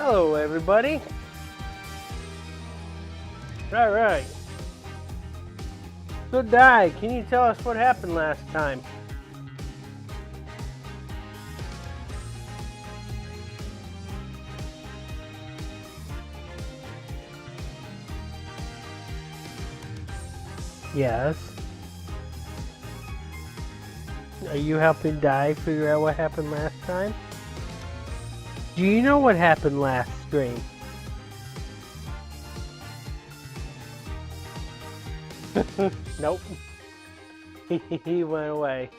Hello, everybody. Right. So, Di, can you tell us what happened last time? Yes. Are you helping Di figure out what happened last time? Do you know what happened last stream? Nope. He went away.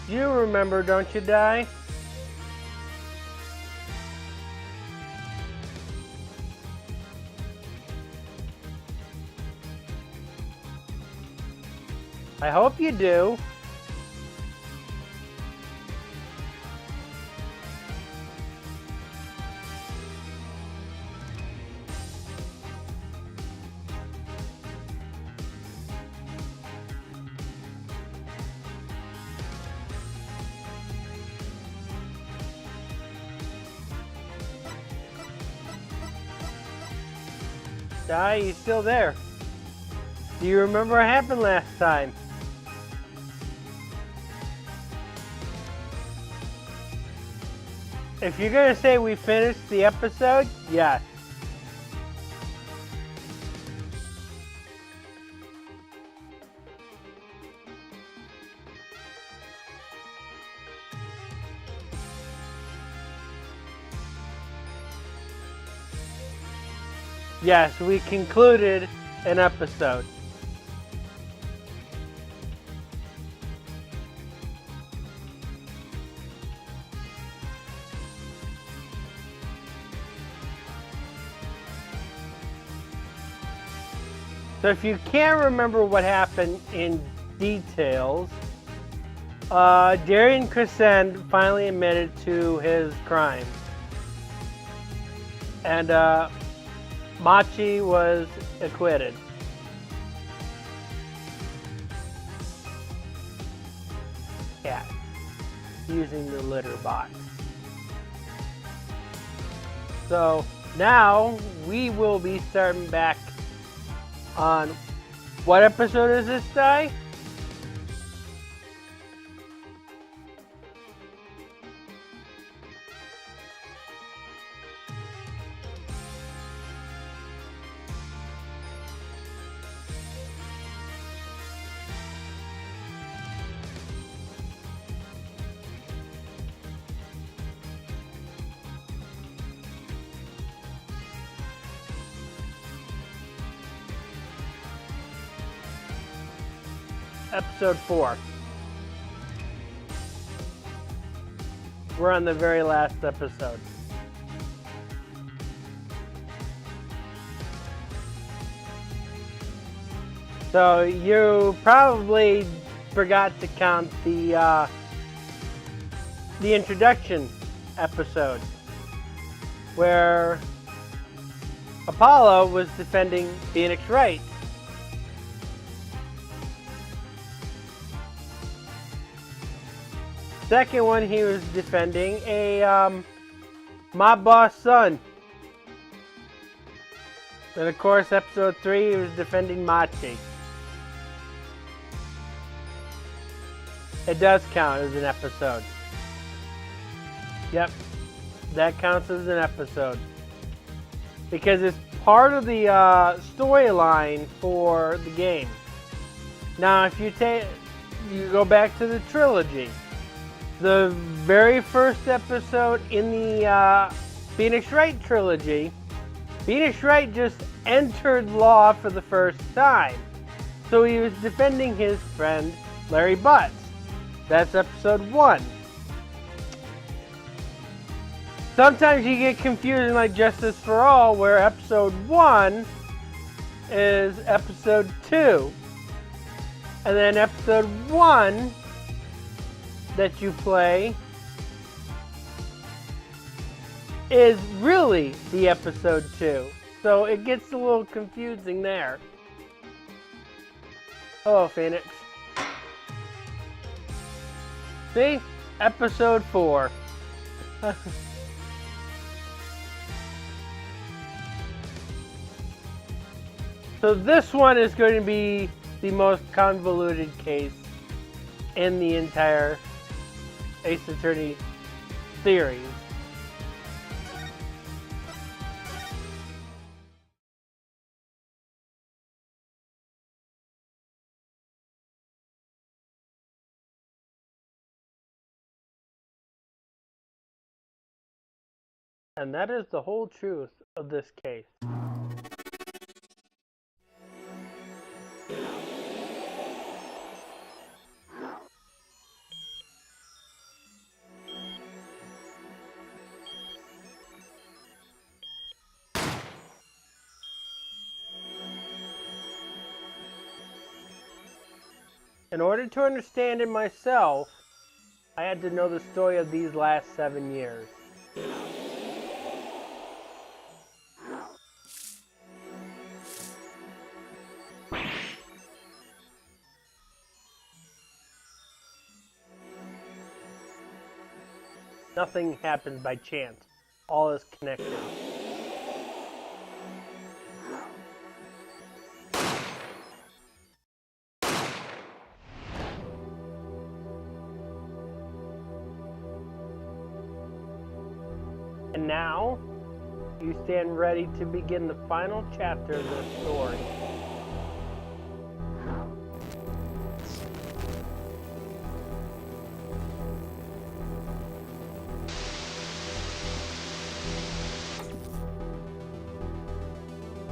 You remember, don't you, Di? I hope you do. Di, you still there? Do you remember what happened last time? If you're gonna say we finished the episode, yes. Yes, we concluded an episode. So if you can't remember what happened in details, Darian Crescent finally admitted to his crime. And Machi was acquitted. Yeah, using the litter box. So now we will be starting back on what episode is this, Di? Episode 4. We're on the very last episode. So you probably forgot to count the introduction episode where Apollo was defending Phoenix Wright. Second one, he was defending a mob boss son. And of course, episode 3, he was defending Machi. It does count as an episode. Yep, that counts as an episode. Because it's part of the storyline for the game. Now, if you go back to the trilogy, the very first episode in the Phoenix Wright trilogy, Phoenix Wright just entered law for the first time. So he was defending his friend Larry Butts. That's episode 1. Sometimes you get confusing like Justice for All, where episode 1 is episode 2. And then episode 1 that you play is really the episode 2. So it gets a little confusing there. Hello, Phoenix. See? Episode 4. So this one is going to be the most convoluted case in the entire Ace Attorney series. And that is the whole truth of this case. In order to understand it myself, I had to know the story of these last 7 years. Nothing happens by chance. All is connected. And now, you stand ready to begin the final chapter of this story.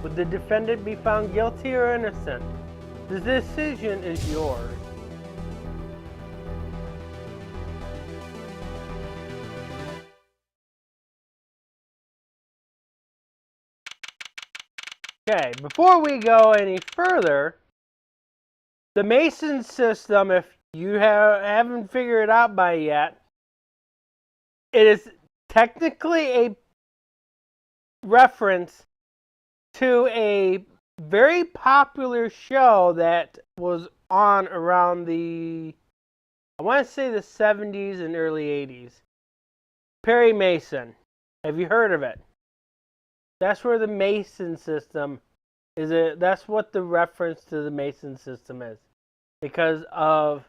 Would the defendant be found guilty or innocent? The decision is yours. Okay, before we go any further, the Mason system, if you haven't figured it out by yet, it is technically a reference to a very popular show that was on around the, I want to say the 70s and early 80s. Perry Mason. Have you heard of it? That's where the Mason system is. That's what the reference to the Mason system is. Because of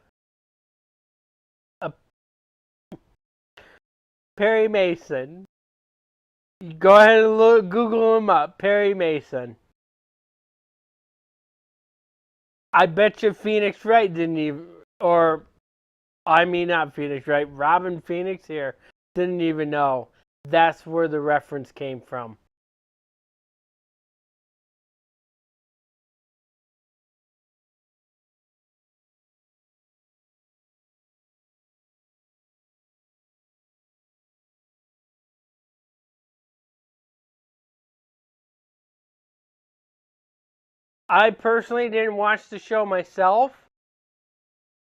Perry Mason. Go ahead and Google him up. Perry Mason. I bet you Phoenix Wright didn't even, or, I mean not Phoenix Wright, Robin Phoenix here didn't even know that's where the reference came from. I personally didn't watch the show myself.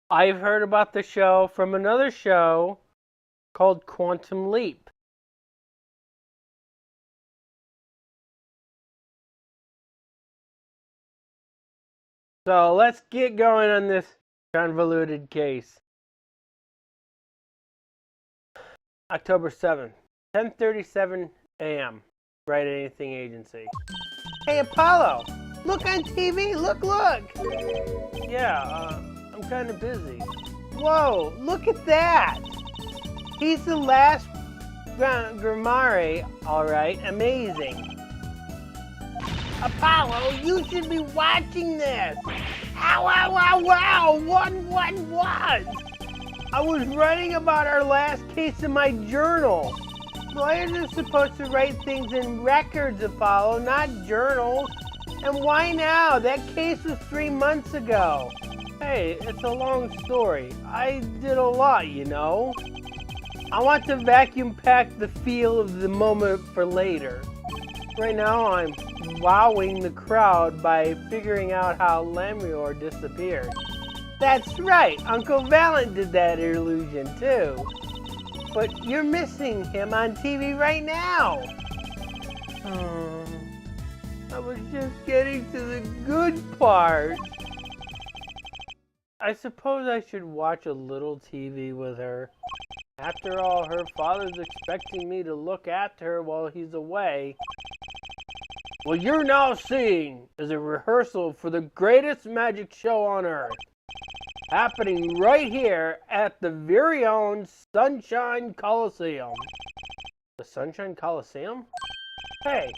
I've heard about the show from another show called Quantum Leap. So let's get going on this convoluted case. October 7th, 10:37 a.m. Wright Anything Agency. Hey Apollo, look on TV, look! Yeah, I'm kind of busy. Whoa, look at that! He's the last Grimari, alright, amazing. Apollo, you should be watching this! Ow! What? I was writing about our last case in my journal. Lawyers are supposed to write things in records, Apollo, not journals. And why now? That case was 3 months ago. Hey, it's a long story. I did a lot, you know. I want to vacuum pack the feel of the moment for later. Right now, I'm wowing the crowd by figuring out how Lemuel disappeared. That's right, Uncle Valent did that illusion too. But you're missing him on TV right now. I was just getting to the good part. I suppose I should watch a little TV with her. After all, her father's expecting me to look after her while he's away. What you're now seeing is a rehearsal for the greatest magic show on Earth, happening right here at the very own Sunshine Coliseum. The Sunshine Coliseum? Hey,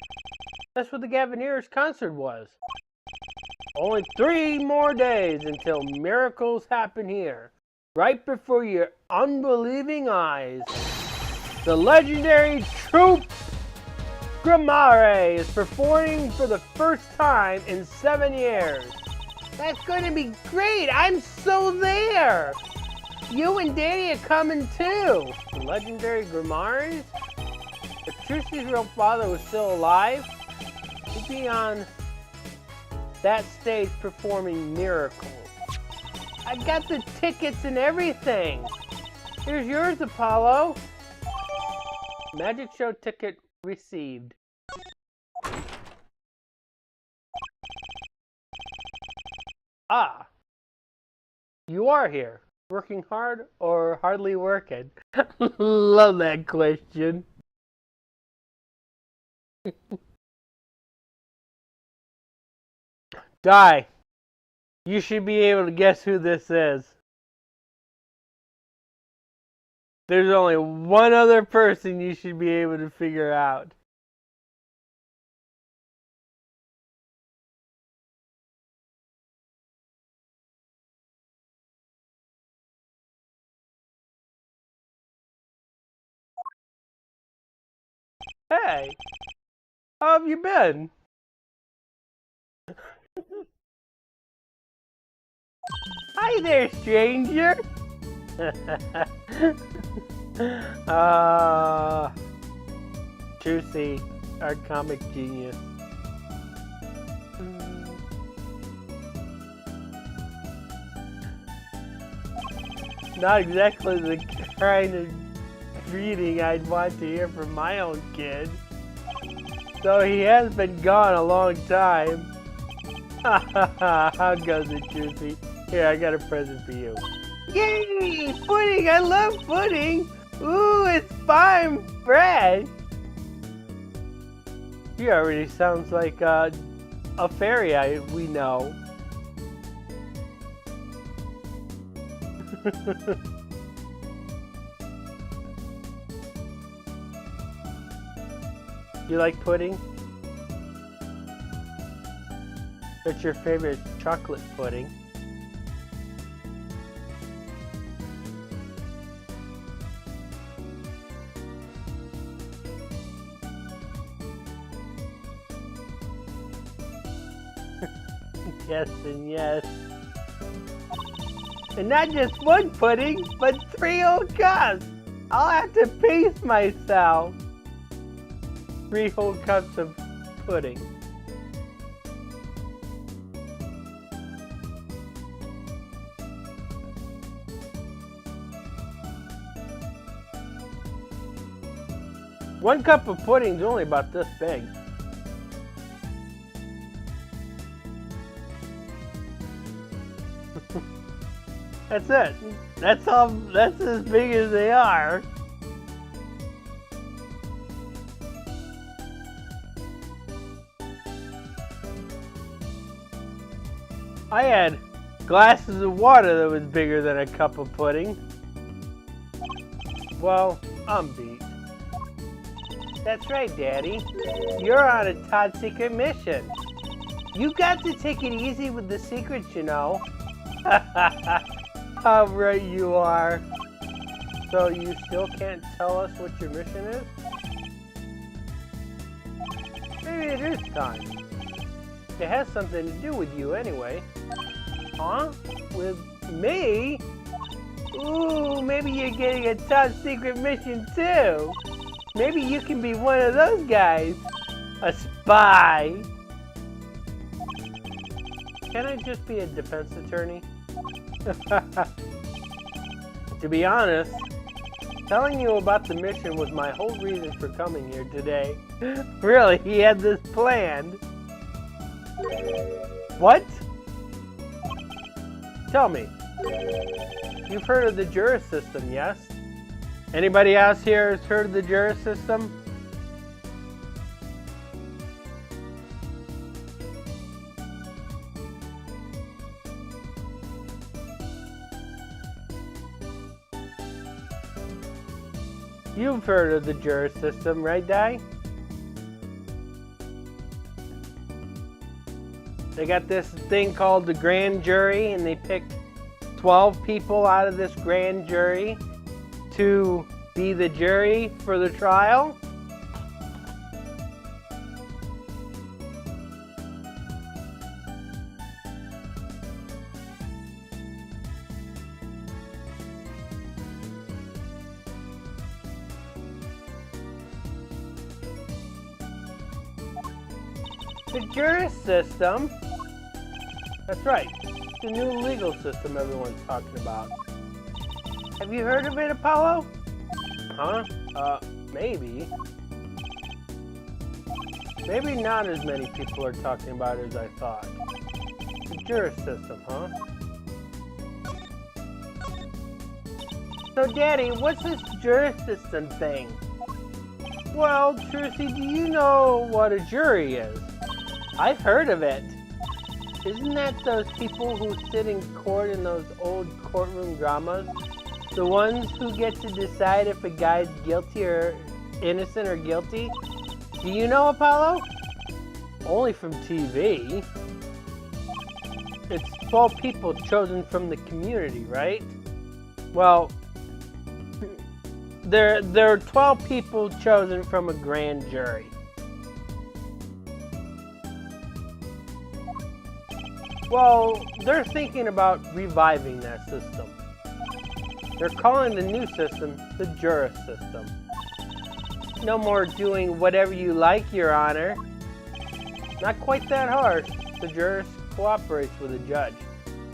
that's where the Gavineers concert was. Only 3 more days until miracles happen here, right before your unbelieving eyes. The legendary troupe Grimare is performing for the first time in 7 years. That's going to be great! I'm so there! You and Danny are coming too! The legendary Grimares? If Trucy's real father was still alive, he'd be on that stage performing miracles. I got the tickets and everything! Here's yours, Apollo! Magic show ticket received. Ah, you are here. Working hard or hardly working? Love that question. Die. You should be able to guess who this is. There's only one other person you should be able to figure out. Hey, how have you been? Hi there, stranger. Trucy, our comic genius. Not exactly the kind of greeting I'd want to hear from my own kid. So he has been gone a long time. How goes it, Trucy? Here, I got a present for you. Yay! Pudding! I love pudding! Ooh, it's fine bread! He already sounds like a fairy we know. You like pudding? What's your favorite chocolate pudding? Yes and yes. And not just one pudding, but 3 whole cups! I'll have to pace myself! 3 whole cups of pudding. One cup of pudding is only about this big. That's it. That's all. That's as big as they are. I had glasses of water that was bigger than a cup of pudding. Well, I'm beat. That's right, Daddy. You're on a top secret mission. You got to take it easy with the secrets, you know. How right you are. So you still can't tell us what your mission is? Maybe it is time. It has something to do with you anyway. Huh? With me? Ooh, maybe you're getting a top secret mission too. Maybe you can be one of those guys. A spy. Can I just be a defense attorney? To be honest, telling you about the mission was my whole reason for coming here today. Really, he had this planned. What? Tell me, You've heard of the jury system, yes? Anybody else here has heard of the jury system? You've heard of the jury system, right, Di? They got this thing called the grand jury, and they picked 12 people out of this grand jury to be the jury for the trial. The jury system, that's right, the new legal system everyone's talking about. Have you heard of it, Apollo? Huh? Maybe. Maybe not as many people are talking about it as I thought. The jury system, huh? So, Daddy, what's this jury system thing? Well, Trucy, do you know what a jury is? I've heard of it. Isn't that those people who sit in court in those old courtroom dramas? The ones who get to decide if a guy's guilty or innocent or guilty? Do you know, Apollo? Only from TV. It's 12 people chosen from the community, right? Well, there are 12 people chosen from a grand jury. Well, they're thinking about reviving that system. They're calling the new system the jury system. No more doing whatever you like, Your Honor. Not quite that harsh. The jurist cooperates with the judge,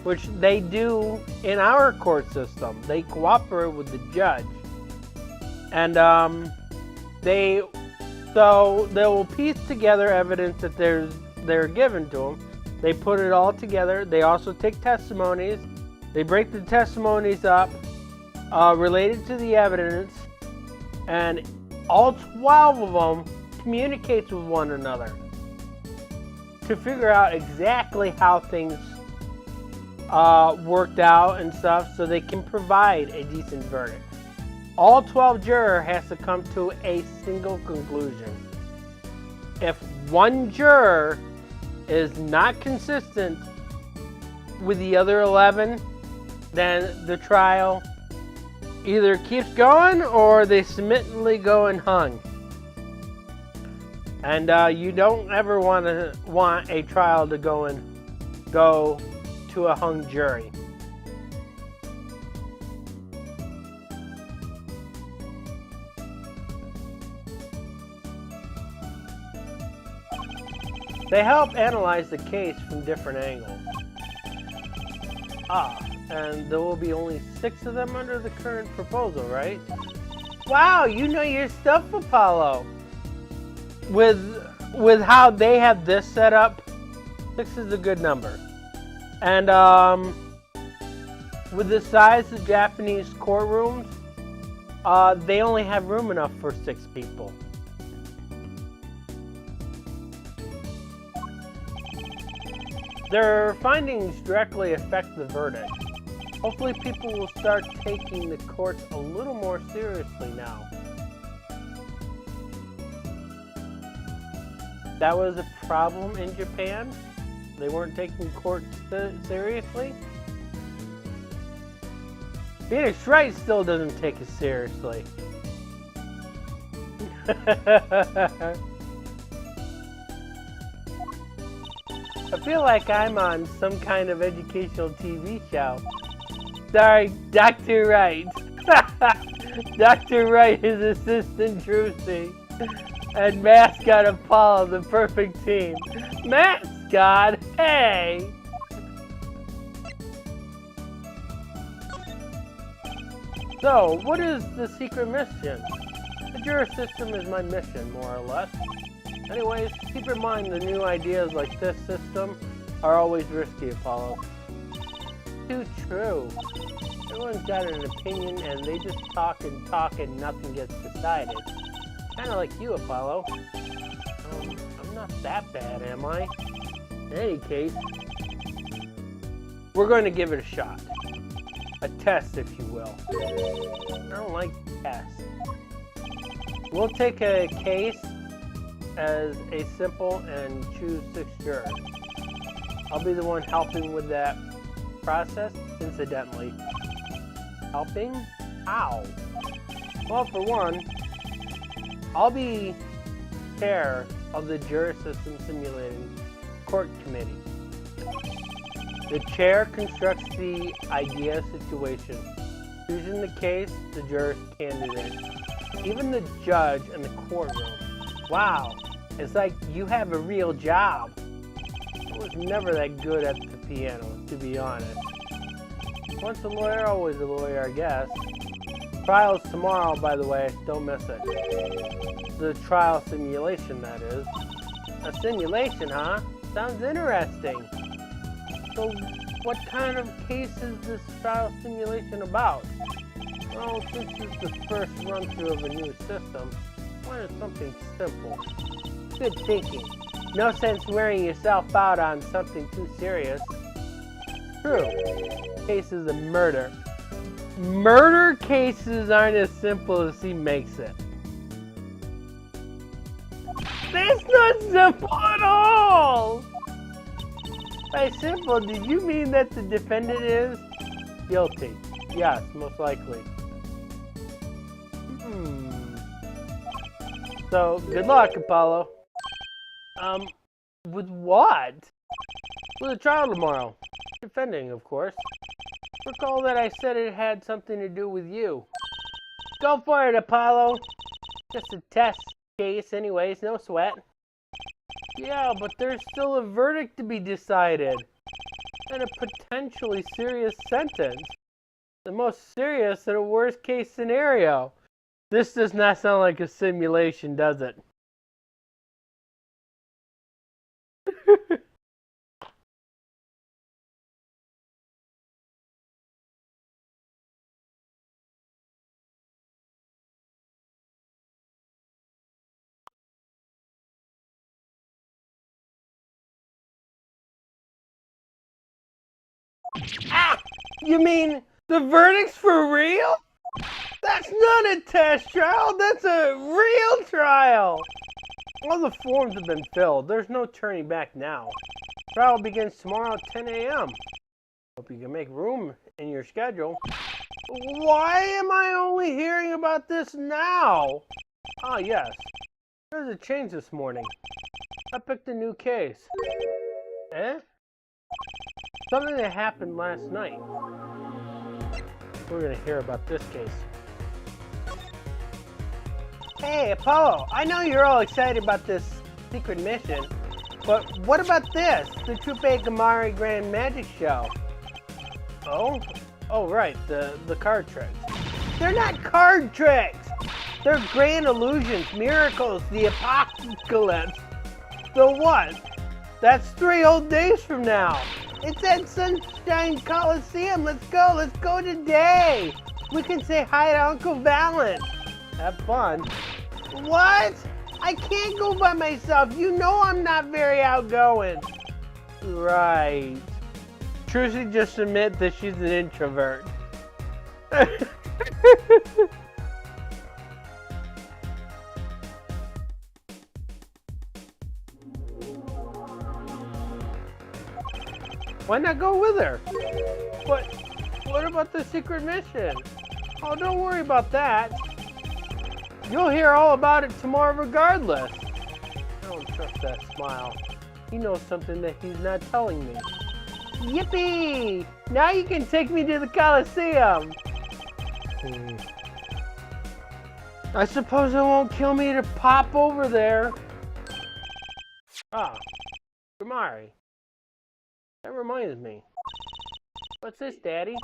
which they do in our court system. They cooperate with the judge. And they will piece together evidence that they're given to them. They put it all together. They also take testimonies. They break the testimonies up related to the evidence, and all 12 of them communicates with one another to figure out exactly how things worked out and stuff, so they can provide a decent verdict. All 12 jurors has to come to a single conclusion. If one juror is not consistent with the other 11, then the trial either keeps going or they submissively go and hung. And you don't ever want a trial to go to a hung jury. They help analyze the case from different angles. And there will be only 6 of them under the current proposal, right? Wow, you know your stuff, Apollo. With how they have this set up, 6 is a good number. And with the size of Japanese courtrooms, they only have room enough for 6 people. Their findings directly affect the verdict. Hopefully people will start taking the courts a little more seriously now. That was a problem in Japan? They weren't taking courts seriously? Phoenix Wright still doesn't take it seriously. I feel like I'm on some kind of educational TV show. Sorry, Dr. Wright. Dr. Wright is Assistant Trucy. And Mascot Apollo, the perfect team. Mascot, hey! So, what is the secret mission? The jury system is my mission, more or less. Anyways, keep in mind the new ideas like this system are always risky, Apollo. too true. Everyone's got an opinion and they just talk and nothing gets decided. Kind of like you, Apollo. I'm not that bad, am I? In any case, we're going to give it a shot. A test, if you will. I don't like tests. We'll take a case as a simple and choose 6 jurors. I'll be the one helping with that process, incidentally. Helping? How? Well, for one, I'll be chair of the Juror System Simulating Court Committee. The chair constructs the idea situation, choosing the case, the jurors candidate, even the judge in the courtroom. Wow, it's like you have a real job. I was never that good at the piano, to be honest. Once a lawyer, always a lawyer, I guess. Trial's tomorrow, by the way, don't miss it. The trial simulation, that is. A simulation, huh? Sounds interesting. So, what kind of case is this trial simulation about? Well, since it's the first run-through of a new system, why not something simple? Good thinking. No sense wearing yourself out on something too serious. True. Cases of murder. Murder cases aren't as simple as he makes it. That's not simple at all! By simple, did you mean that the defendant is guilty? Yes, most likely. So, good luck, Apollo. With what? With the trial tomorrow. Defending, of course. Recall that I said it had something to do with you. Go for it, Apollo. Just a test case anyways, no sweat. Yeah, but there's still a verdict to be decided. And a potentially serious sentence. The most serious and a worst case scenario. This does not sound like a simulation, does it? Ah! You mean the verdict's for real? That's not a test trial, that's a real trial! All the forms have been filled. There's no turning back now. Trial begins tomorrow at 10 a.m. Hope you can make room in your schedule. Why am I only hearing about this now? Ah, yes. There's a change this morning. I picked a new case. Eh? Something that happened last night. We're gonna hear about this case. Hey, Apollo, I know you're all excited about this secret mission, but what about this? The Trupe Gamari Grand Magic Show. Oh? Oh, right, the card tricks. They're not card tricks! They're grand illusions, miracles, the apocalypse. So what? That's 3 whole days from now. It's at Sunshine Coliseum. Let's go today. We can say hi to Uncle Valent. Have fun. What? I can't go by myself. You know I'm not very outgoing. Right. Trucy just admit that she's an introvert. Why not go with her? But what about the secret mission? Oh, don't worry about that. You'll hear all about it tomorrow regardless. I don't trust that smile. He knows something that he's not telling me. Yippee! Now you can take me to the Coliseum. I suppose it won't kill me to pop over there. Ah, Gamari. That reminds me. What's this, Daddy?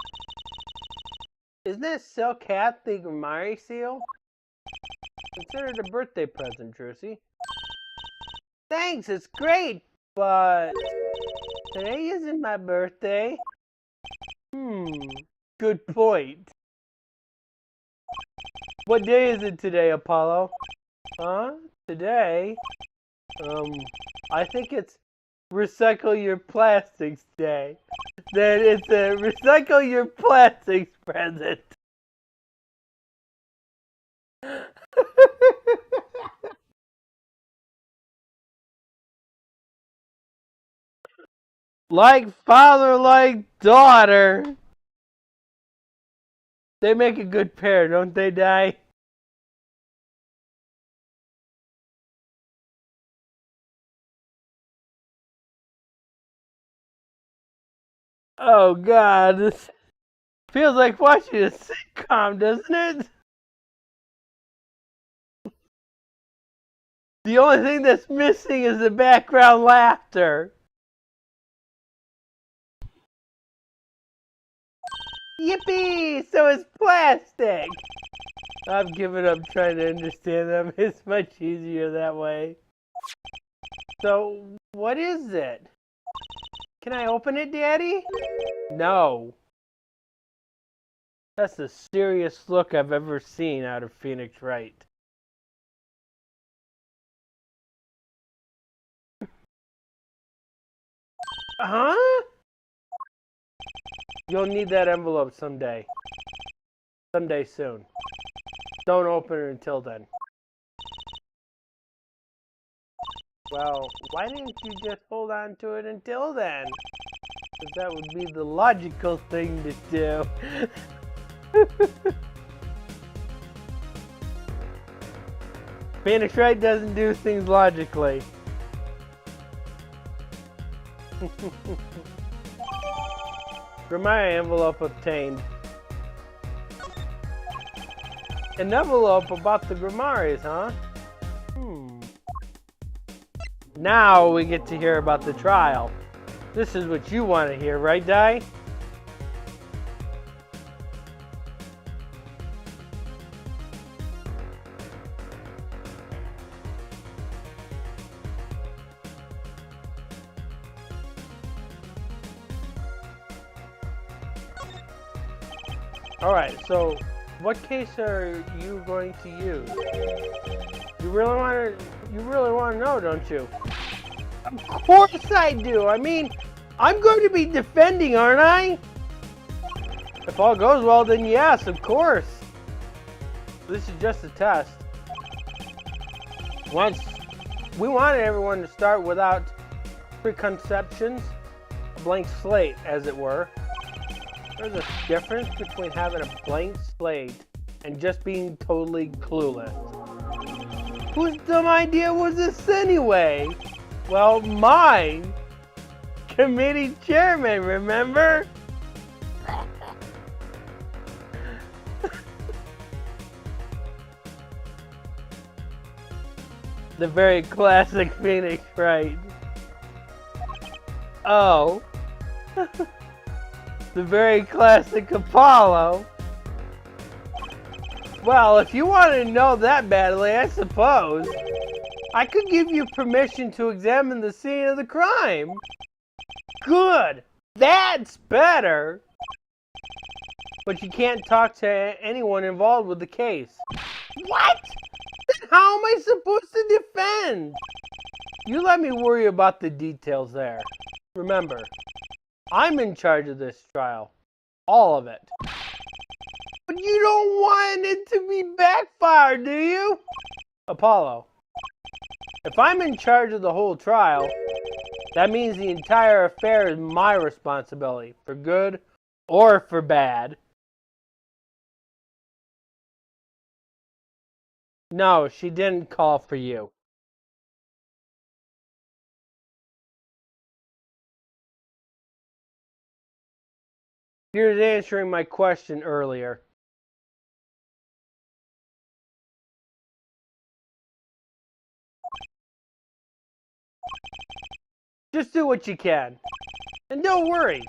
Isn't that silk hat the Gamari seal? Consider it a birthday present, Trucy. Thanks, it's great, but today isn't my birthday. Good point. What day is it today, Apollo? Huh? Today? I think it's Recycle Your Plastics Day. Then it's a Recycle Your Plastics present. Like father, like daughter. They make a good pair, don't they, Di? Oh, God. This feels like watching a sitcom, doesn't it? The only thing that's missing is the background laughter. Yippee! So it's plastic! I've given up trying to understand them. It's much easier that way. So, what is it? Can I open it, Daddy? No. That's the serious look I've ever seen out of Phoenix Wright. Huh? You'll need that envelope someday. Someday soon. Don't open it until then. Well, why didn't you just hold on to it until then? Because that would be the logical thing to do. Phoenix Wright doesn't do things logically. Reminder envelope obtained. An envelope about the Grimoires, huh? Now we get to hear about the trial. This is what you want to hear, right, Di? Alright, so what case are you going to use? You really want to know, don't you? Of course I do. I mean, I'm going to be defending, aren't I? If all goes well, then yes, of course. This is just a test. We wanted everyone to start without preconceptions, a blank slate, as it were. There's a difference between having a blank slate and just being totally clueless. Whose dumb idea was this anyway? Well, mine. Committee chairman, remember? The very classic Phoenix Wright. Oh. The very classic Apollo. Well, if you want to know that badly, I suppose I could give you permission to examine the scene of the crime. Good. That's better. But you can't talk to anyone involved with the case. What? Then how am I supposed to defend? You let me worry about the details there. Remember, I'm in charge of this trial. All of it. But you don't want it to be backfired, do you? Apollo, if I'm in charge of the whole trial, that means the entire affair is my responsibility, for good or for bad. No, she didn't call for you. Here's answering my question earlier. Just do what you can. And don't worry.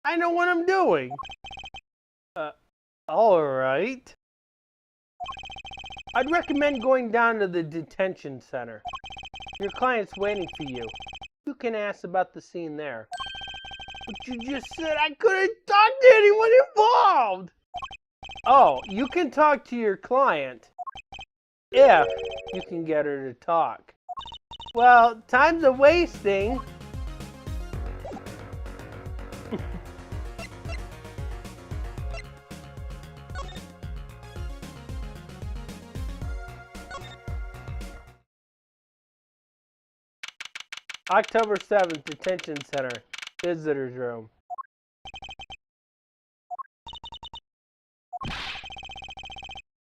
I know what I'm doing. Alright. I'd recommend going down to the detention center. Your client's waiting for you. You can ask about the scene there. But you just said I couldn't talk to anyone involved! Oh, you can talk to your client if you can get her to talk. Well, time's a wasting. October 7th, Detention Center, Visitors Room.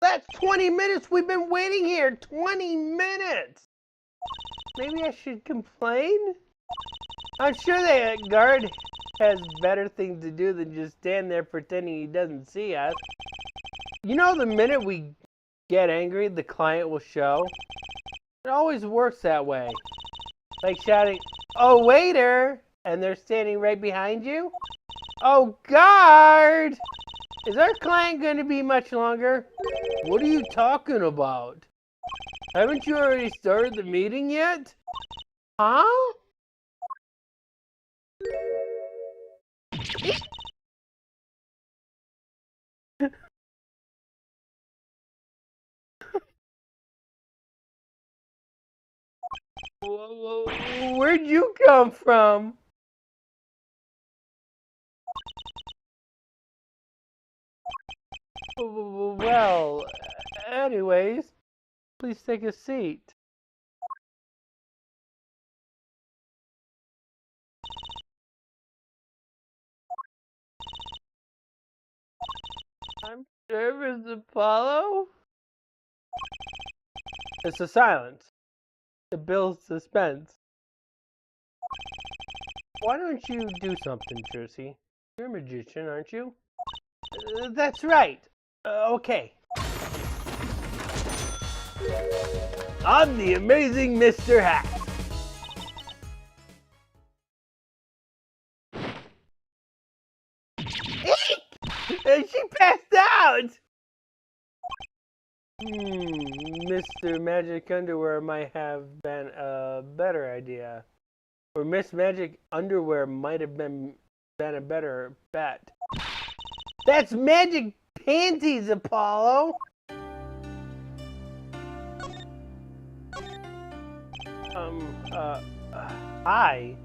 That's 20 minutes we've been waiting here! 20 minutes! Maybe I should complain? I'm sure that guard has better things to do than just stand there pretending he doesn't see us. You know, the minute we get angry, the client will show. It always works that way. Like shouting, "Oh, waiter!" and they're standing right behind you. Oh, guard! Is our client going to be much longer? What are you talking about? Haven't you already started the meeting yet? Huh? Where'd you come from? Well, anyways, please take a seat. I'm Service Apollo? It's a silence. The builds suspense. Why don't you do something, Tracy? You're a magician, aren't you? That's right. Okay. I'm the amazing Mr. Hat. She passed out! Mr. Magic Underwear might have been a better idea. Or Miss Magic Underwear might have been a better bet. That's Magic Panties, Apollo! Hi.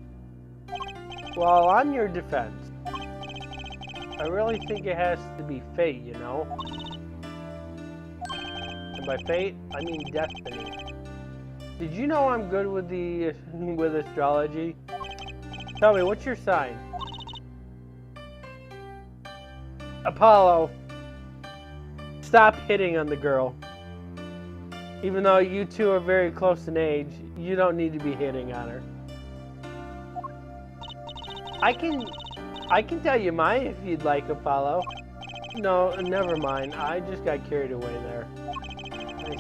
Well, on your defense, I really think it has to be fate, you know? And by fate, I mean destiny. Did you know I'm good with with astrology? Tell me, what's your sign? Apollo, stop hitting on the girl. Even though you two are very close in age, you don't need to be hitting on her. I can tell you mine if you'd like, Apollo. No, never mind. I just got carried away there. I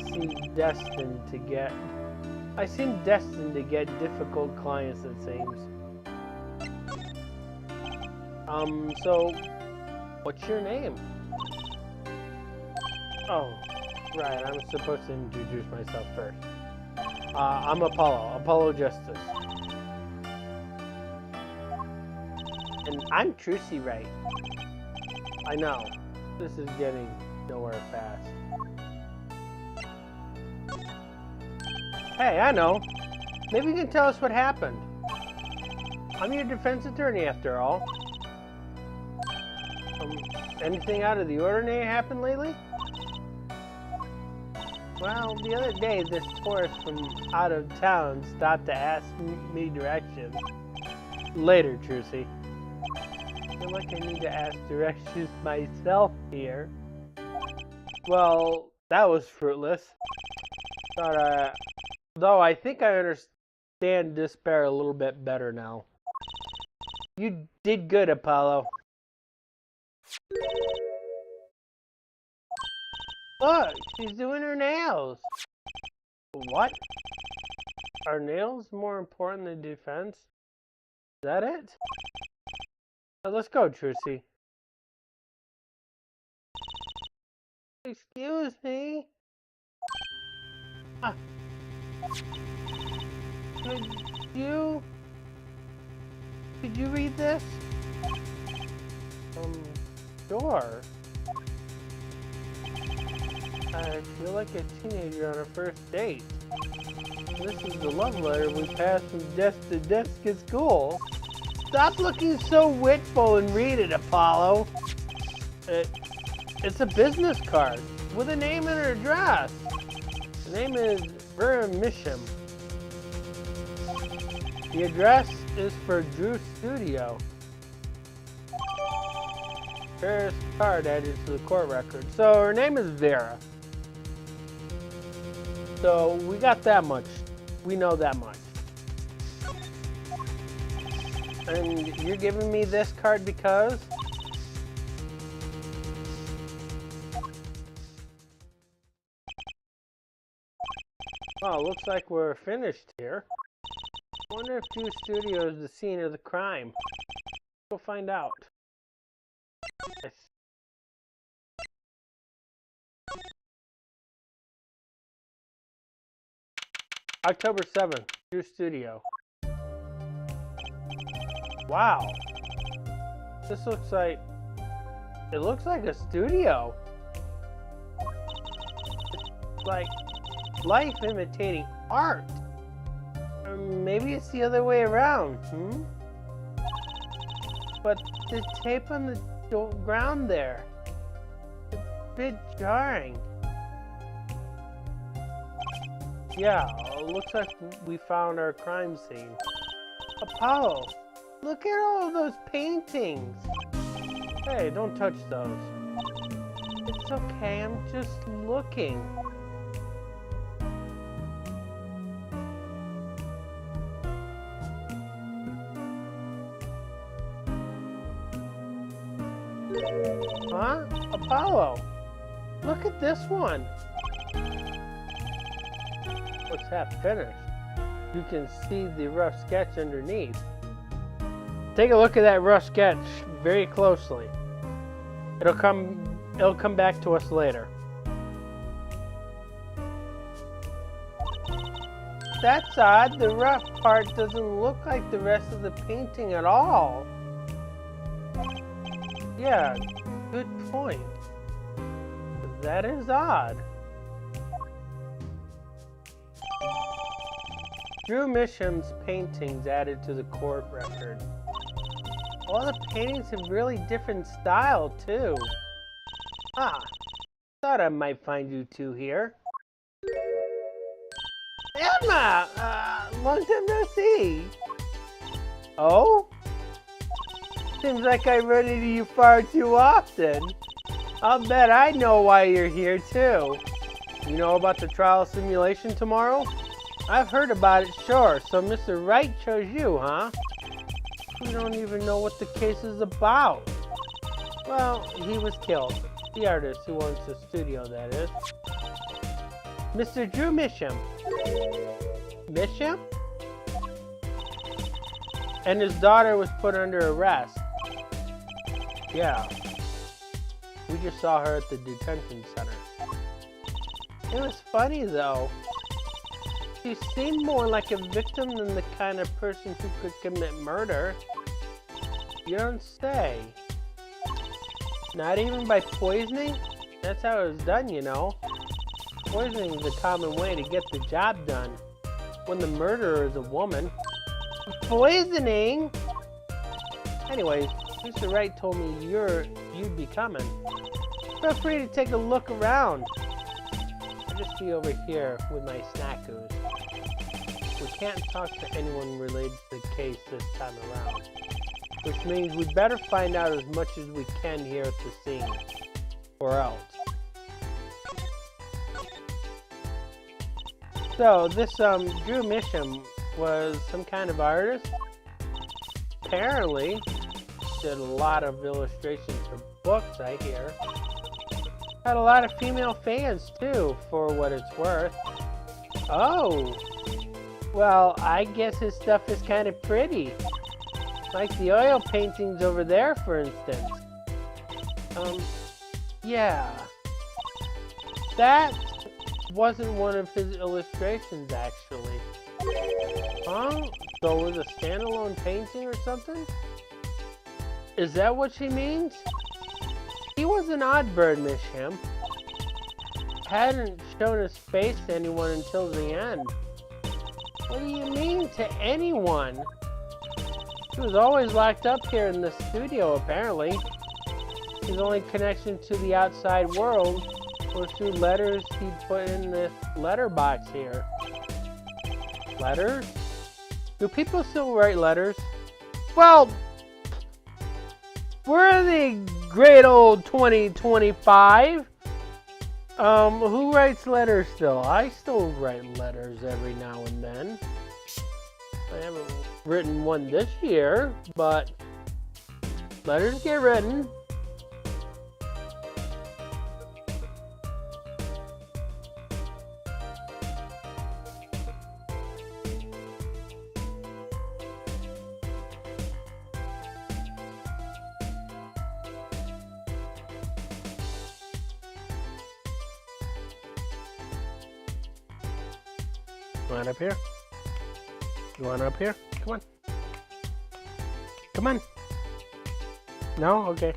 seem destined to get difficult clients, it seems. So, what's your name? Oh, right, I'm supposed to introduce myself first. I'm Apollo Justice. And I'm Trucy Wright. I know, this is getting nowhere fast. Hey, I know. Maybe you can tell us what happened. I'm your defense attorney after all. Anything out of the ordinary happened lately? Well, the other day, this tourist from out of town stopped to ask me directions. Later, Trucy. I feel like I need to ask directions myself here. Well, that was fruitless. But, though I think I understand despair a little bit better now. You did good, Apollo. Look, she's doing her nails. What? Are nails more important than defense? Is that it? Let's go, Trucy. Excuse me? Could you read this? Sure. I feel like a teenager on a first date. This is the love letter we passed from desk to desk at school. Stop looking so wistful and read it, Apollo. It's a business card with a name and an address. The name is Misham. The address is for Drew's studio. Vera's card added to the court record. So her name is Vera. So we got that much. We know that much. And you're giving me this card because? Well, looks like we're finished here. I wonder if Drew's studio is the scene of the crime. We'll find out. Yes. October 7th, Drew's studio. Wow. This looks like... It looks like a studio. It's like life imitating art. Or maybe it's the other way around, But the tape on the ground there, it's a bit jarring. Yeah, it looks like we found our crime scene. Apollo, look at all those paintings. Hey, don't touch those. It's okay, I'm just looking. Huh? Apollo, look at this one. Looks half finished. You can see the rough sketch underneath. Take a look at that rough sketch very closely. It'll come back to us later. That's odd. The rough part doesn't look like the rest of the painting at all. Yeah, good point. That is odd. Drew Misham's paintings added to the court record. All the paintings have really different style, too. Ah, thought I might find you two here. Emma! Long time no see. Oh? Seems like I run into you far too often. I'll bet I know why you're here, too. You know about the trial simulation tomorrow? I've heard about it, sure. So Mr. Wright chose you, huh? We don't even know what the case is about. Well, he was killed. The artist who owns the studio, that is. Mr. Drew Misham. Misham? And his daughter was put under arrest. Yeah. We just saw her at the detention center. It was funny, though. She seemed more like a victim than the kind of person who could commit murder. You don't say. Not even by poisoning? That's how it was done, you know. Poisoning is a common way to get the job done when the murderer is a woman. Poisoning? Anyways, Mr. Wright told me you'd be coming. Feel free to take a look around. I'll just be over here with my snackos. We can't talk to anyone related to the case this time around. Which means we'd better find out as much as we can here at the scene. Or else. So, this Drew Misham was some kind of artist. Apparently. Did a lot of illustrations for books, I hear. Had a lot of female fans, too, for what it's worth. Oh. Well, I guess his stuff is kind of pretty. Like the oil paintings over there, for instance. Yeah. That wasn't one of his illustrations, actually. Huh? So it was a standalone painting or something? Is that what she means? He was an odd bird, Miss Him. Hadn't shown his face to anyone until the end. What do you mean, to anyone? He was always locked up here in the studio, apparently. His only connection to the outside world was through letters he'd put in this letterbox here. Letters? Do people still write letters? Well, we're the great old 2025. Who writes letters still? I still write letters every now and then. I haven't written one this year, but letters get written. You want up here? You want up here? Come on. Come on. No? Okay.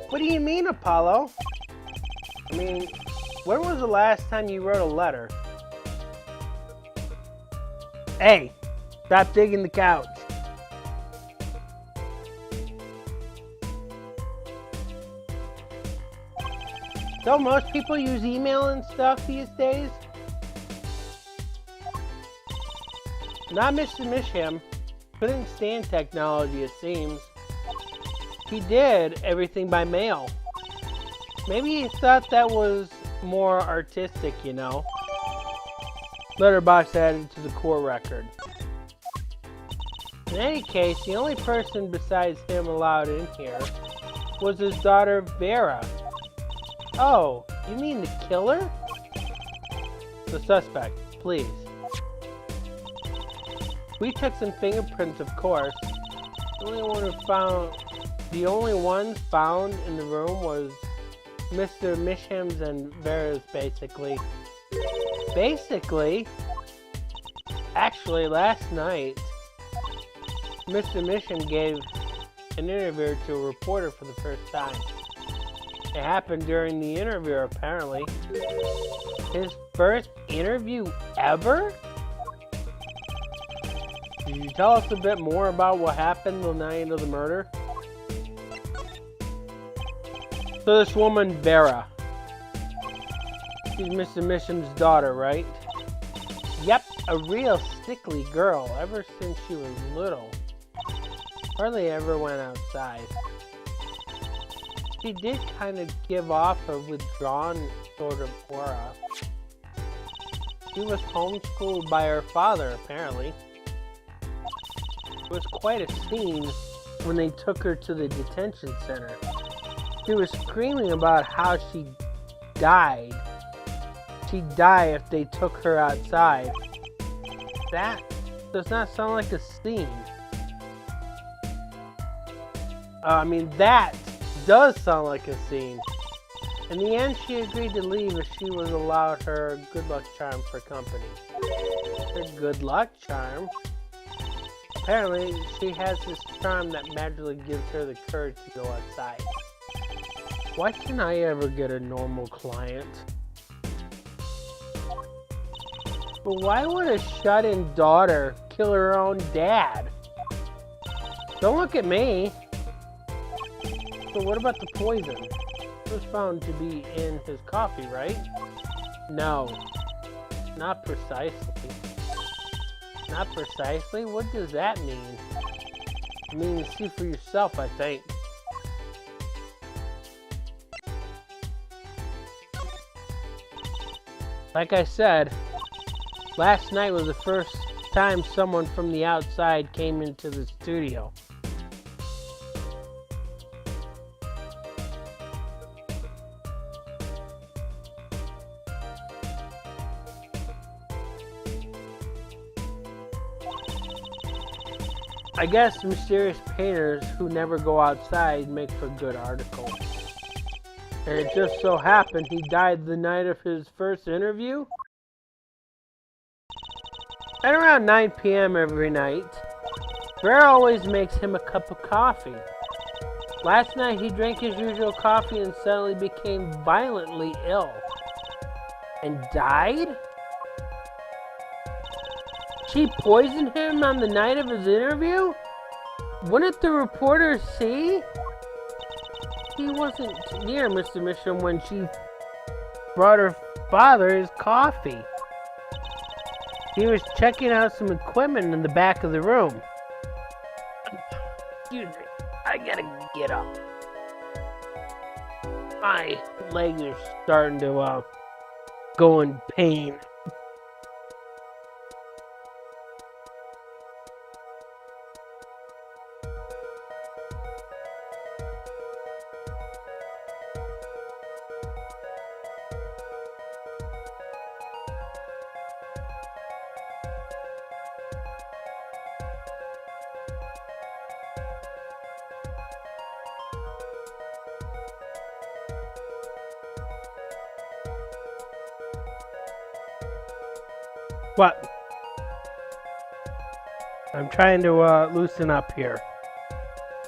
What do you mean, Apollo? I mean, when was the last time you wrote a letter? Hey, stop digging the couch. Don't most people use email and stuff these days? Not Mr. Misham. Couldn't stand technology, it seems. He did everything by mail. Maybe he thought that was more artistic, you know. Letterbox added to the core record. In any case, the only person besides him allowed in here was his daughter Vera. Oh, you mean the killer? The suspect, please. We took some fingerprints, of course. The only one found in the room was Mr. Misham's and Vera's, basically. Actually, last night, Mr. Misham gave an interview to a reporter for the first time. It happened during the interview, apparently. His first interview ever? Did you tell us a bit more about what happened the night of the murder? So this woman, Vera. She's Mr. Misham's daughter, right? Yep, a real sickly girl ever since she was little. Hardly ever went outside. She did kind of give off a withdrawn sort of aura. She was homeschooled by her father, apparently. It was quite a scene when they took her to the detention center. She was screaming about how she died. She'd die if they took her outside. That does not sound like a scene. That does sound like a scene. In the end, she agreed to leave if she was allowed her good luck charm for company. Her good luck charm? Apparently, she has this charm that magically gives her the courage to go outside. Why can't I ever get a normal client? But why would a shut-in daughter kill her own dad? Don't look at me. So what about the poison? It was found to be in his coffee, right? No. Not precisely. Not precisely? What does that mean? It means see for yourself, I think. Like I said, last night was the first time someone from the outside came into the studio. I guess mysterious painters who never go outside make for good articles. And it just so happened he died the night of his first interview? At around 9 p.m. every night, Bear always makes him a cup of coffee. Last night he drank his usual coffee and suddenly became violently ill. And died? She poisoned him on the night of his interview? Wouldn't the reporter see? He wasn't near Mr. Misham when she brought her father his coffee. He was checking out some equipment in the back of the room. Excuse me, I gotta get up. My legs are starting to go in pain. What? I'm trying to loosen up here.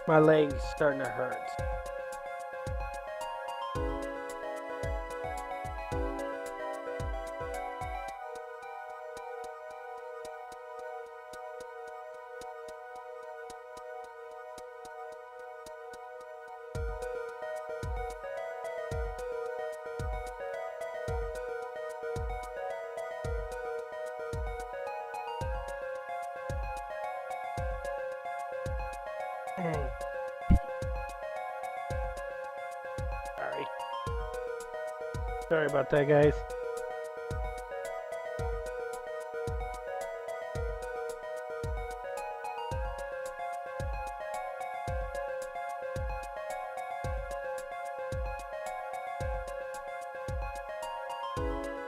My leg's starting to hurt. Sorry about that, guys.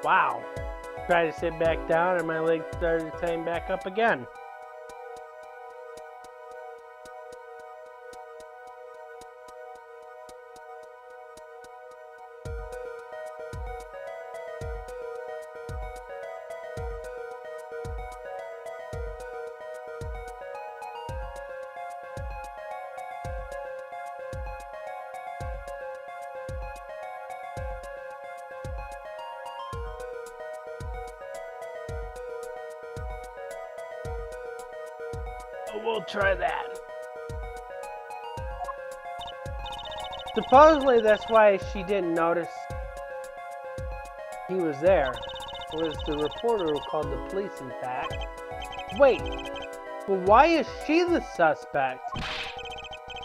Wow. Tried to sit back down and my legs started to tighten back up again. We'll try that. Supposedly that's why she didn't notice he was there. It was the reporter who called the police, in fact. Wait, but why is she the suspect?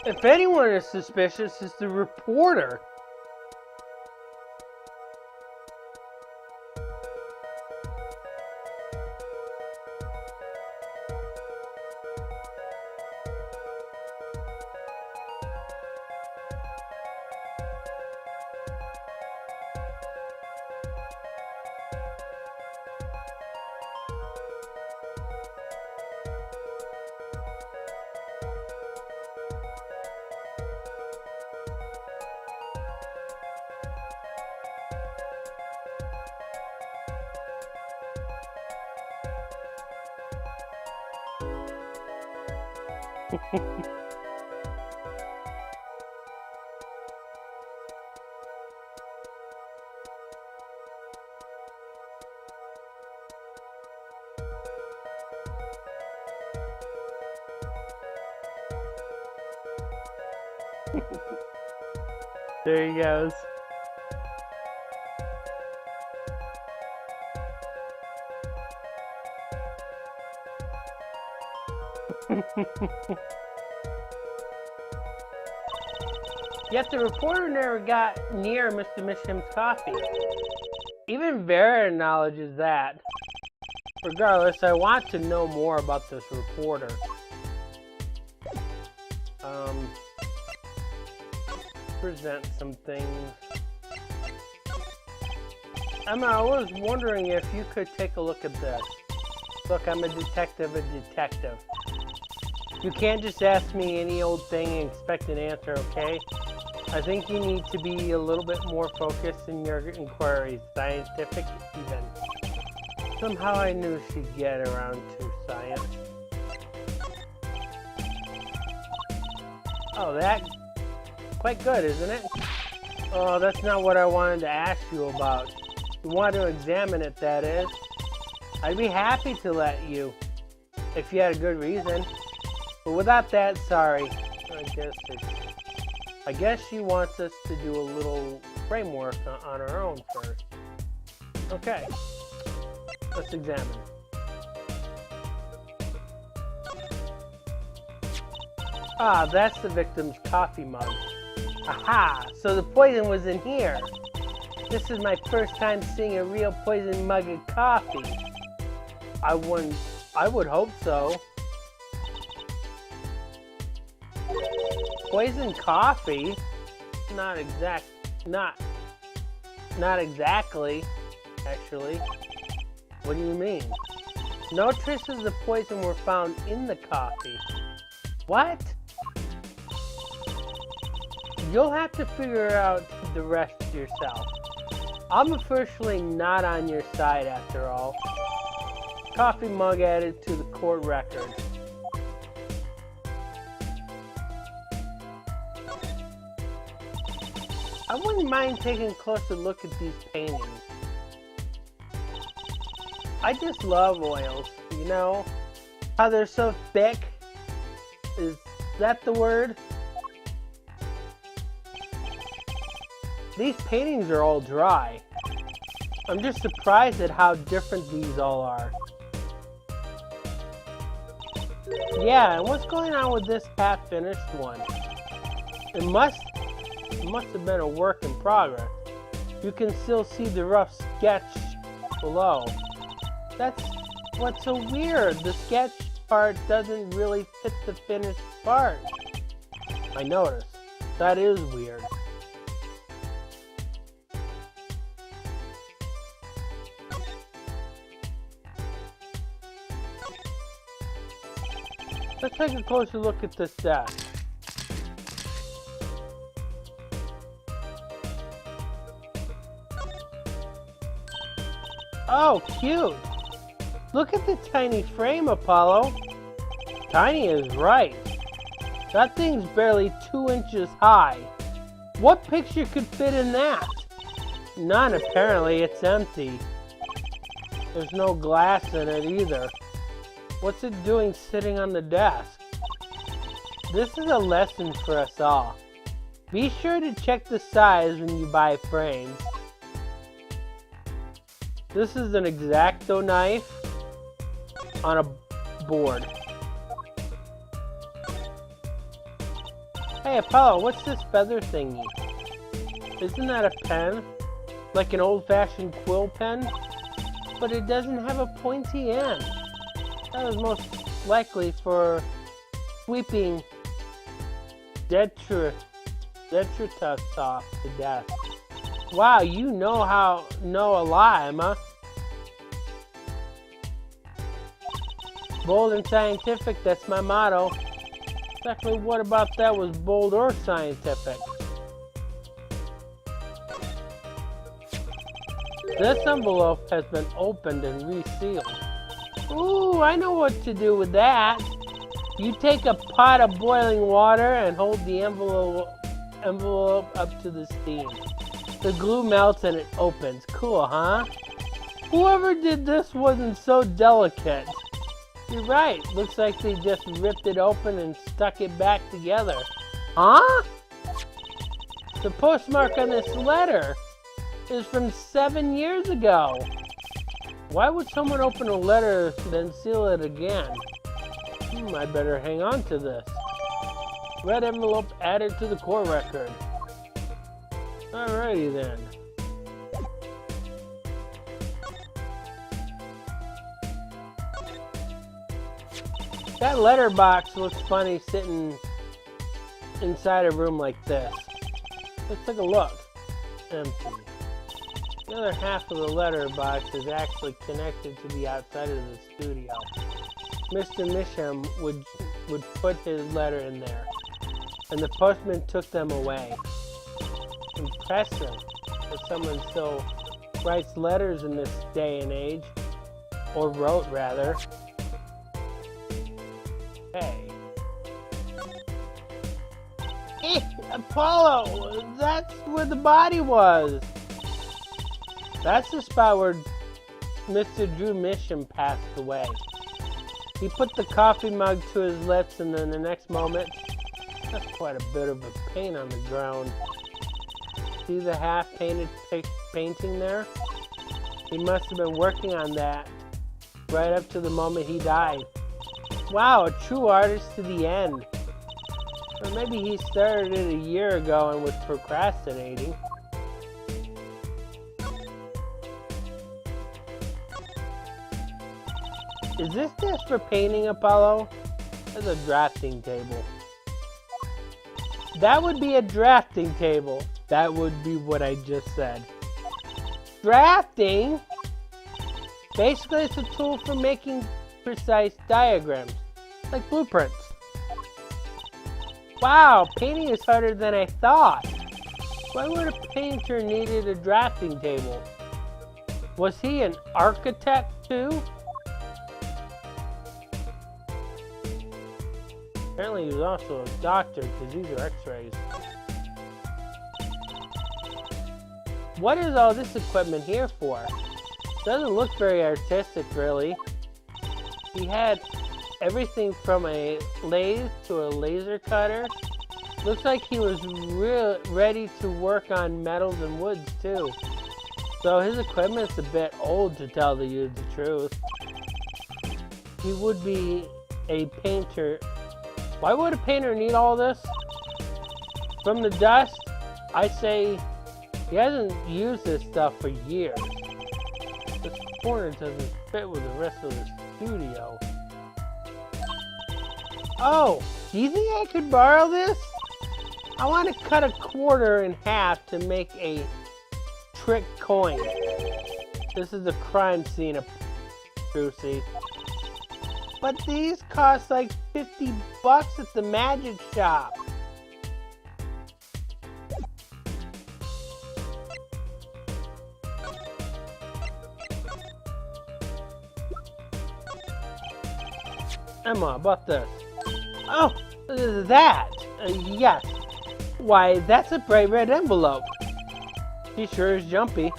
If anyone is suspicious, it's the reporter. There he goes. Yet the reporter never got near Mr. Misham's coffee. Even Vera acknowledges that. Regardless, I want to know more about this reporter. Present some things. Emma, I was wondering if you could take a look at this. Look, I'm a detective. You can't just ask me any old thing and expect an answer, okay? I think you need to be a little bit more focused in your inquiries, scientific even. Somehow I knew she'd get around to science. Oh, that's quite good, isn't it? Oh, that's not what I wanted to ask you about. You want to examine it, that is. I'd be happy to let you, if you had a good reason. But without that, sorry. I guess she wants us to do a little framework on our own first. Okay, let's examine it. Ah, that's the victim's coffee mug. Aha! So the poison was in here. This is my first time seeing a real poison mug of coffee. I would hope so. Poison coffee? Not exactly, actually. What do you mean? No traces of poison were found in the coffee. What? You'll have to figure out the rest yourself. I'm officially not on your side after all. Coffee mug added to the court record. I wouldn't mind taking a closer look at these paintings. I just love oils, you know? How they're so thick. Is that the word? These paintings are all dry. I'm just surprised at how different these all are. Yeah, and what's going on with this half-finished one? It must have been a work in progress. You can still see the rough sketch below. That's what's so weird. The sketch part doesn't really fit the finished part. I noticed. That is weird. Let's take a closer look at this desk. Oh, cute! Look at the tiny frame, Apollo. Tiny is right. That thing's barely 2 inches high. What picture could fit in that? None, apparently. It's empty. There's no glass in it either. What's it doing sitting on the desk? This is a lesson for us all. Be sure to check the size when you buy frames. This is an X-Acto knife on a board. Hey Apollo, what's this feather thingy? Isn't that a pen? Like an old-fashioned quill pen? But it doesn't have a pointy end. That was most likely for sweeping detritus off the desk. Wow, you know a lot, Emma. Bold and scientific, that's my motto. Exactly what about that was bold or scientific? This envelope has been opened and resealed. Ooh, I know what to do with that. You take a pot of boiling water and hold the envelope up to the steam. The glue melts and it opens. Cool, huh? Whoever did this wasn't so delicate. You're right. Looks like they just ripped it open and stuck it back together. Huh? The postmark on this letter is from 7 years ago. Why would someone open a letter then seal it again? I better hang on to this. Red envelope added to the core record. Alrighty then. That letterbox looks funny sitting inside a room like this. Let's take a look. Empty. The other half of the letterbox is actually connected to the outside of the studio. Mr. Misham would put his letter in there, and the postman took them away. Impressive that someone still writes letters in this day and age, or wrote rather. Hey. Apollo, that's where the body was. That's the spot where Mr. Drew Mission passed away. He put the coffee mug to his lips, and then the next moment, that's quite a bit of a paint on the ground. See the half-painted painting there? He must have been working on that right up to the moment he died. Wow, a true artist to the end. Or maybe he started it a year ago and was procrastinating. Is this just for painting, Apollo? There's a drafting table. That would be a drafting table. That would be what I just said. Drafting? Basically, it's a tool for making precise diagrams, like blueprints. Wow, painting is harder than I thought. Why would a painter needed a drafting table? Was he an architect too? Apparently he was also a doctor, because these are x-rays. What is all this equipment here for? Doesn't look very artistic, really. He had everything from a lathe to a laser cutter. Looks like he was ready to work on metals and woods, too. So his equipment's a bit old, to tell you the truth. He would be a painter. Why would a painter need all this? From the dust, I say he hasn't used this stuff for years. This corner doesn't fit with the rest of the studio. Oh, do you think I could borrow this? I want to cut a quarter in half to make a trick coin. This is a crime scene, Brucey. But these cost like $50 at the magic shop. Emma, about this. Oh, that. Yes. Why, that's a bright red envelope. He sure is jumpy.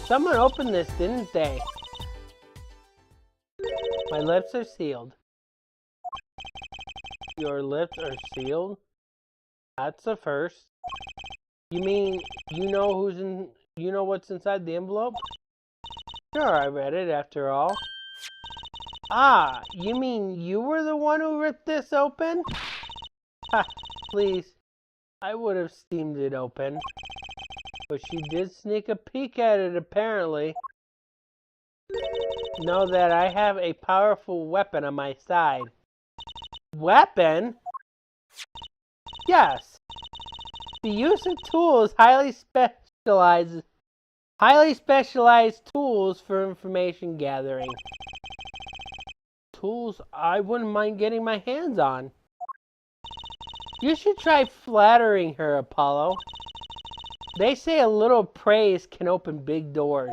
Someone opened this, didn't they? My lips are sealed. Your lips are sealed? That's the first. You mean you know what's inside the envelope? Sure, I read it after all. Ah, you mean you were the one who ripped this open? Ha, please. I would have steamed it open. But she did sneak a peek at it, apparently. Know that I have a powerful weapon on my side. Weapon? Yes. The use of tools, highly specialized tools for information gathering. Tools I wouldn't mind getting my hands on. You should try flattering her, Apollo. They say a little praise can open big doors.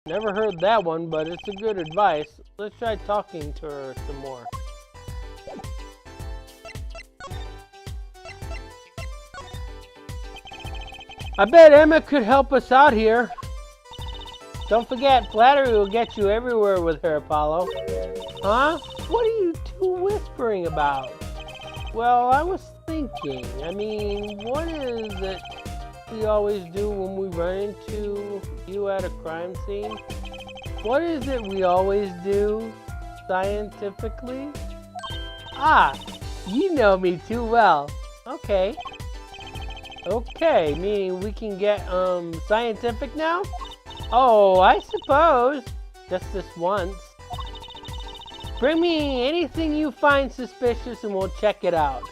Never heard that one, but it's a good advice. Let's try talking to her some more. I bet Emma could help us out here. Don't forget, flattery will get you everywhere with her, Apollo. Huh? What are you two whispering about? Well, I was thinking. I mean, what is it we always do when we run into you at a crime scene? What is it we always do scientifically? Ah, you know me too well. Okay. Okay, meaning we can get scientific now? Oh, I suppose. Just this once. Bring me anything you find suspicious and we'll check it out.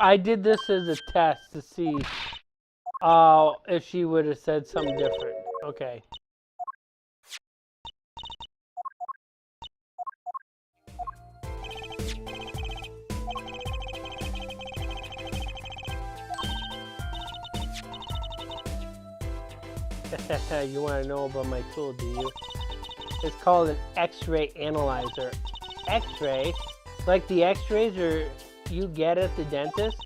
I did this as a test to see if she would have said something different. Okay. You want to know about my tool, do you? It's called an X-ray analyzer. X-ray? Like the X-rays you get at the dentist?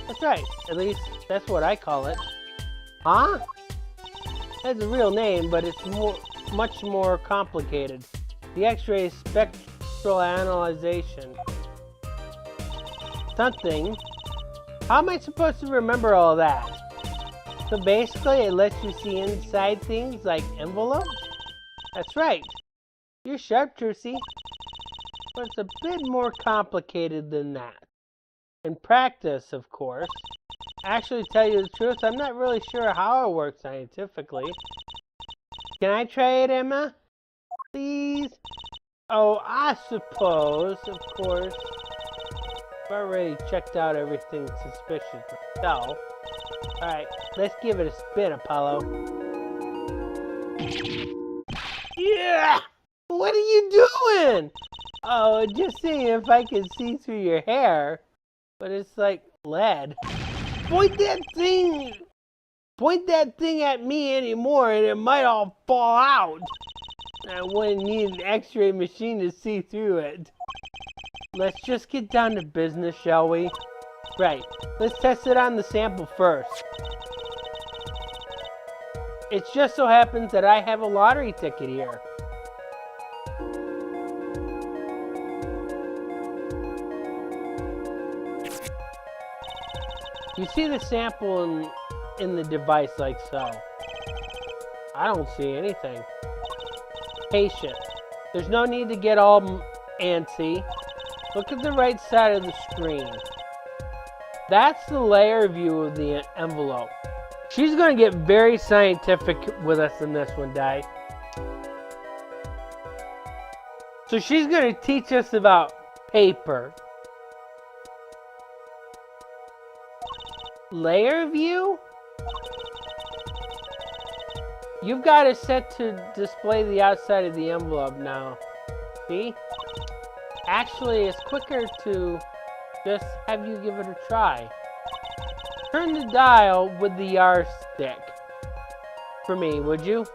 That's right. At least that's what I call it. Huh? That's a real name, but it's much more complicated. The X-ray spectral analyzation. Something. How am I supposed to remember all that? So basically, it lets you see inside things like envelopes? That's right. You're sharp, Trucy. But it's a bit more complicated than that. In practice, of course. Actually, to tell you the truth, I'm not really sure how it works scientifically. Can I try it, Emma? Please? Oh, I suppose, of course. I've already checked out everything suspicious myself. Alright, let's give it a spin, Apollo. Yeah! What are you doing? Oh, just seeing if I can see through your hair. But it's like lead. Point that thing at me anymore and it might all fall out. I wouldn't need an X-ray machine to see through it. Let's just get down to business, shall we? Right, let's test it on the sample first. It just so happens that I have a lottery ticket here. You see the sample in the device like so. I don't see anything. Patient. There's no need to get all antsy. Look at the right side of the screen. That's the layer view of the envelope. She's going to get very scientific with us in this one, Di. So she's going to teach us about paper. Layer view? You've got it set to display the outside of the envelope now. See? Actually, it's quicker to just have you give it a try. Turn the dial with the yardstick. For me, would you?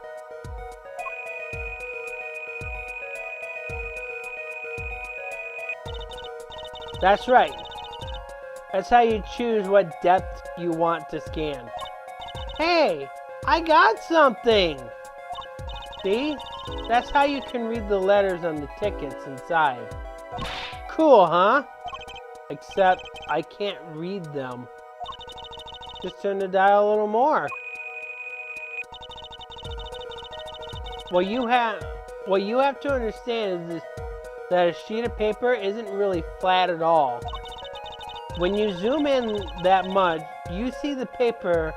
That's right. That's how you choose what depth you want to scan. Hey, I got something! See? That's how you can read the letters on the tickets inside. Cool, huh? Except I can't read them. Just turn the dial a little more. What you have to understand is that a sheet of paper isn't really flat at all. When you zoom in that much, you see the paper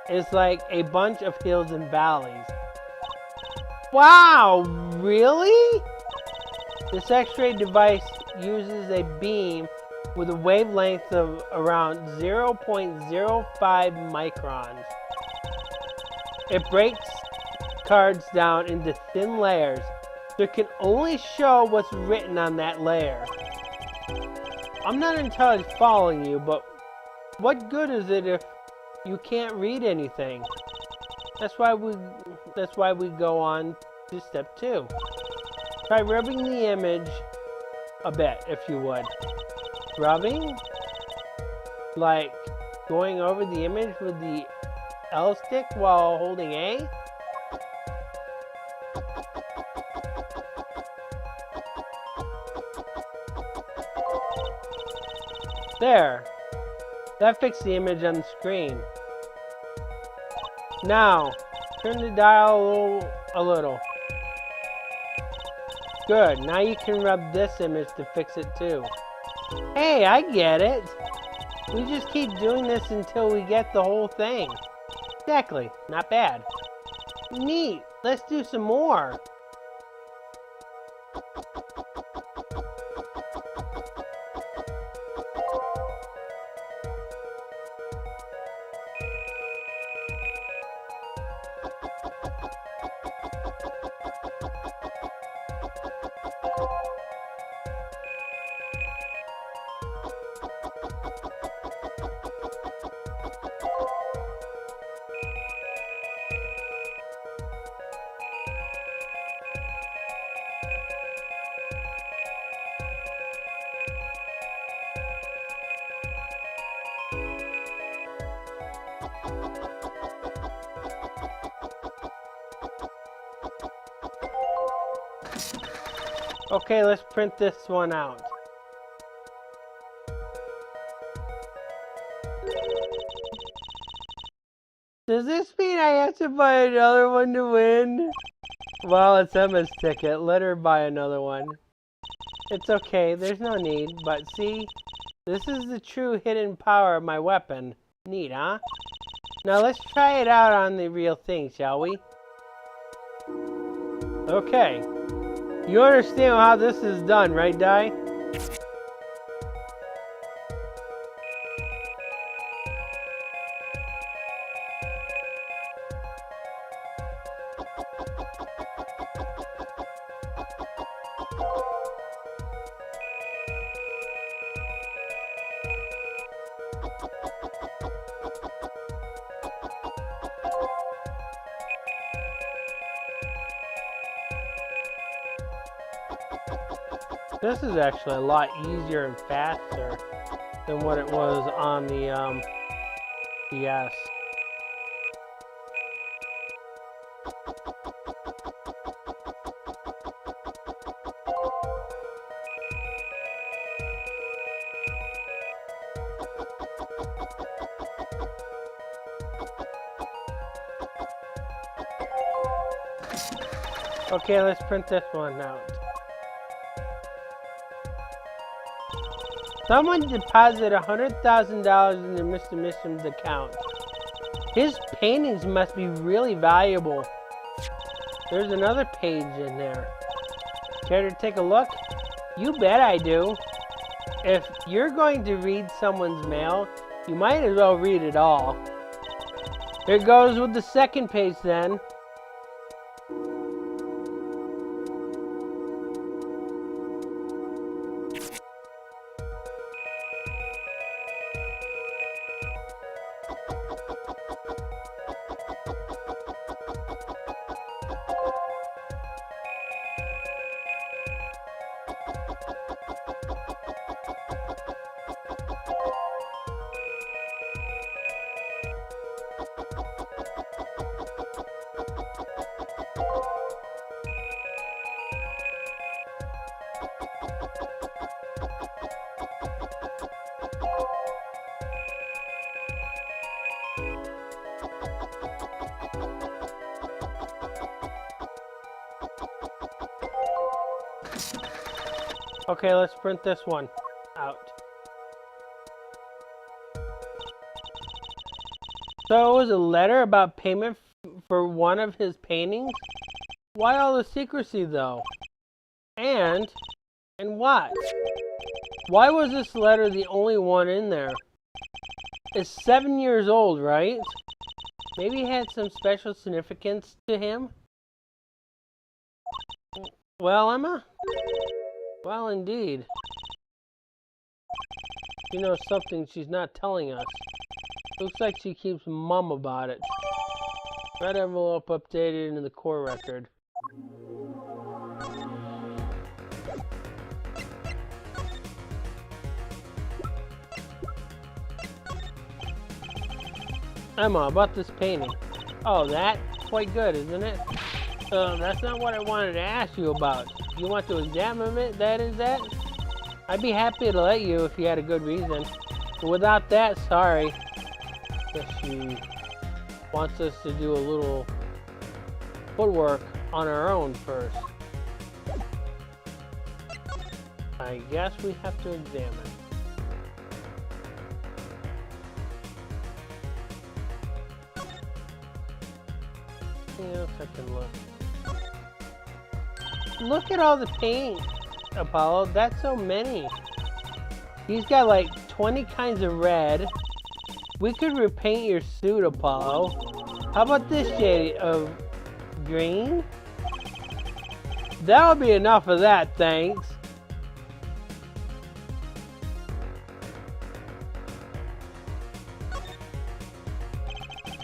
is like a bunch of hills and valleys. Wow, really? This X-ray device uses a beam with a wavelength of around 0.05 microns. It breaks cards down into thin layers, so it can only show what's written on that layer. I'm not entirely following you, but what good is it if you can't read anything? That's why we go on to step 2. Try rubbing the image a bit, if you would. Rubbing? Like going over the image with the L stick while holding A? There. That fixed the image on the screen. Now, turn the dial a little. Good. Now you can rub this image to fix it too. Hey, I get it. We just keep doing this until we get the whole thing. Exactly. Not bad. Neat. Let's do some more. Okay, let's print this one out. Does this mean I have to buy another one to win? Well, it's Emma's ticket. Let her buy another one. It's okay, there's no need. But see, this is the true hidden power of my weapon. Neat, huh? Now let's try it out on the real thing, shall we? Okay. You understand how this is done, right, Di? This is actually a lot easier and faster than what it was on the DS. Okay, let's print this one out. Someone deposited $100,000 into Mr. Misham's account. His paintings must be really valuable. There's another page in there. Care to take a look? You bet I do. If you're going to read someone's mail, you might as well read it all. Here goes with the second page then. Okay, let's print this one out. So it was a letter about payment for one of his paintings? Why all the secrecy though? And what? Why was this letter the only one in there? It's 7 years old, right? Maybe it had some special significance to him? Well, Emma? Well, indeed. She knows something she's not telling us. Looks like she keeps mum about it. Red envelope updated into the core record. Emma, about this painting. Oh, that? Quite good, isn't it? That's not what I wanted to ask you about. You want to examine it, that is that? I'd be happy to let you if you had a good reason. But without that, sorry. Guess she wants us to do a little footwork on our own first. I guess we have to examine. Anything else I can look? Look at all the paint, Apollo. That's so many. He's got like 20 kinds of red. We could repaint your suit, Apollo. How about this shade of green? That'll be enough of that, thanks.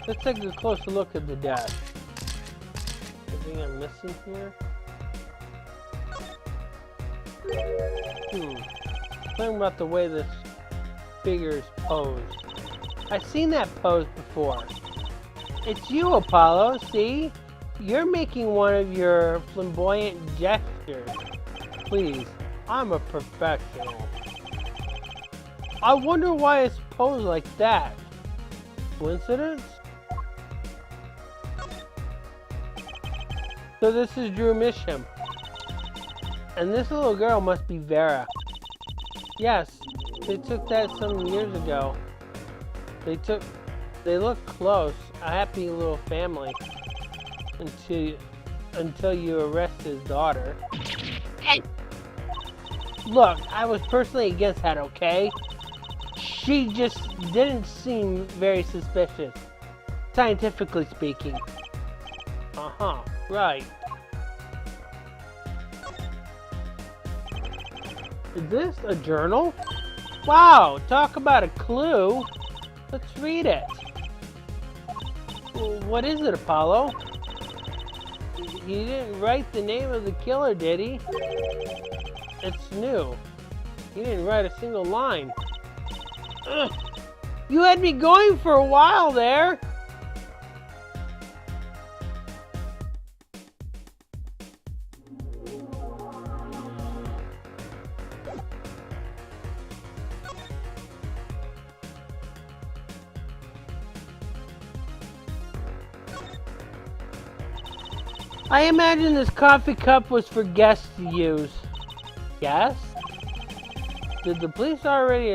Let's take a closer look at the desk. Anything I'm missing here? Something about the way this figure's posed. I've seen that pose before. It's you, Apollo, see? You're making one of your flamboyant gestures. please. I'm a professional. I wonder why it's posed like that. Coincidence? So this is Drew Misham. And this little girl must be Vera. Yes, they took that some years ago. They look close, a happy little family. Until you arrest his daughter. Hey! Look, I was personally against that, okay? She just didn't seem very suspicious, scientifically speaking. Uh-huh, right. Is this a journal? Wow, talk about a clue. Let's read it. What is it, Apollo? He didn't write the name of the killer, did he? It's new. He didn't write a single line. Ugh. You had me going for a while there. I imagine this coffee cup was for guests to use. Yes? Did the police already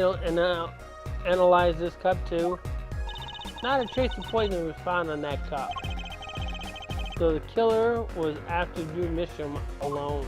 analyze this cup too? Not a trace of poison was found on that cup. So the killer was after Drew Misham alone.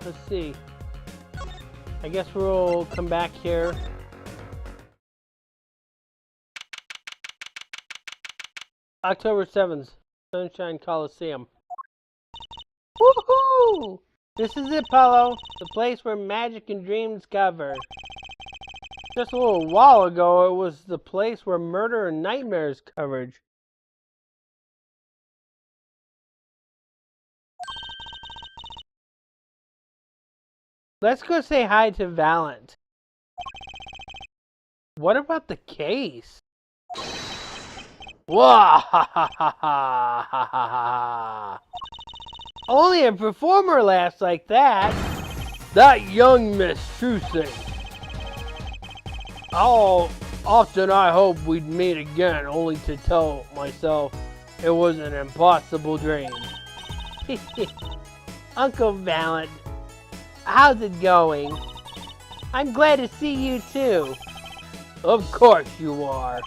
Let's see. I guess we'll come back here. October 7th, Sunshine Coliseum. Woohoo! This is it, Apollo. The place where magic and dreams cover. Just a little while ago, it was the place where murder and nightmares covered. Let's go say hi to Valent. What about the case? Wah! Only a performer laughs like that. That young Miss Trucy. Oh, often I hope we'd meet again, only to tell myself it was an impossible dream. Uncle Valent. How's it going? I'm glad to see you too. Of course you are.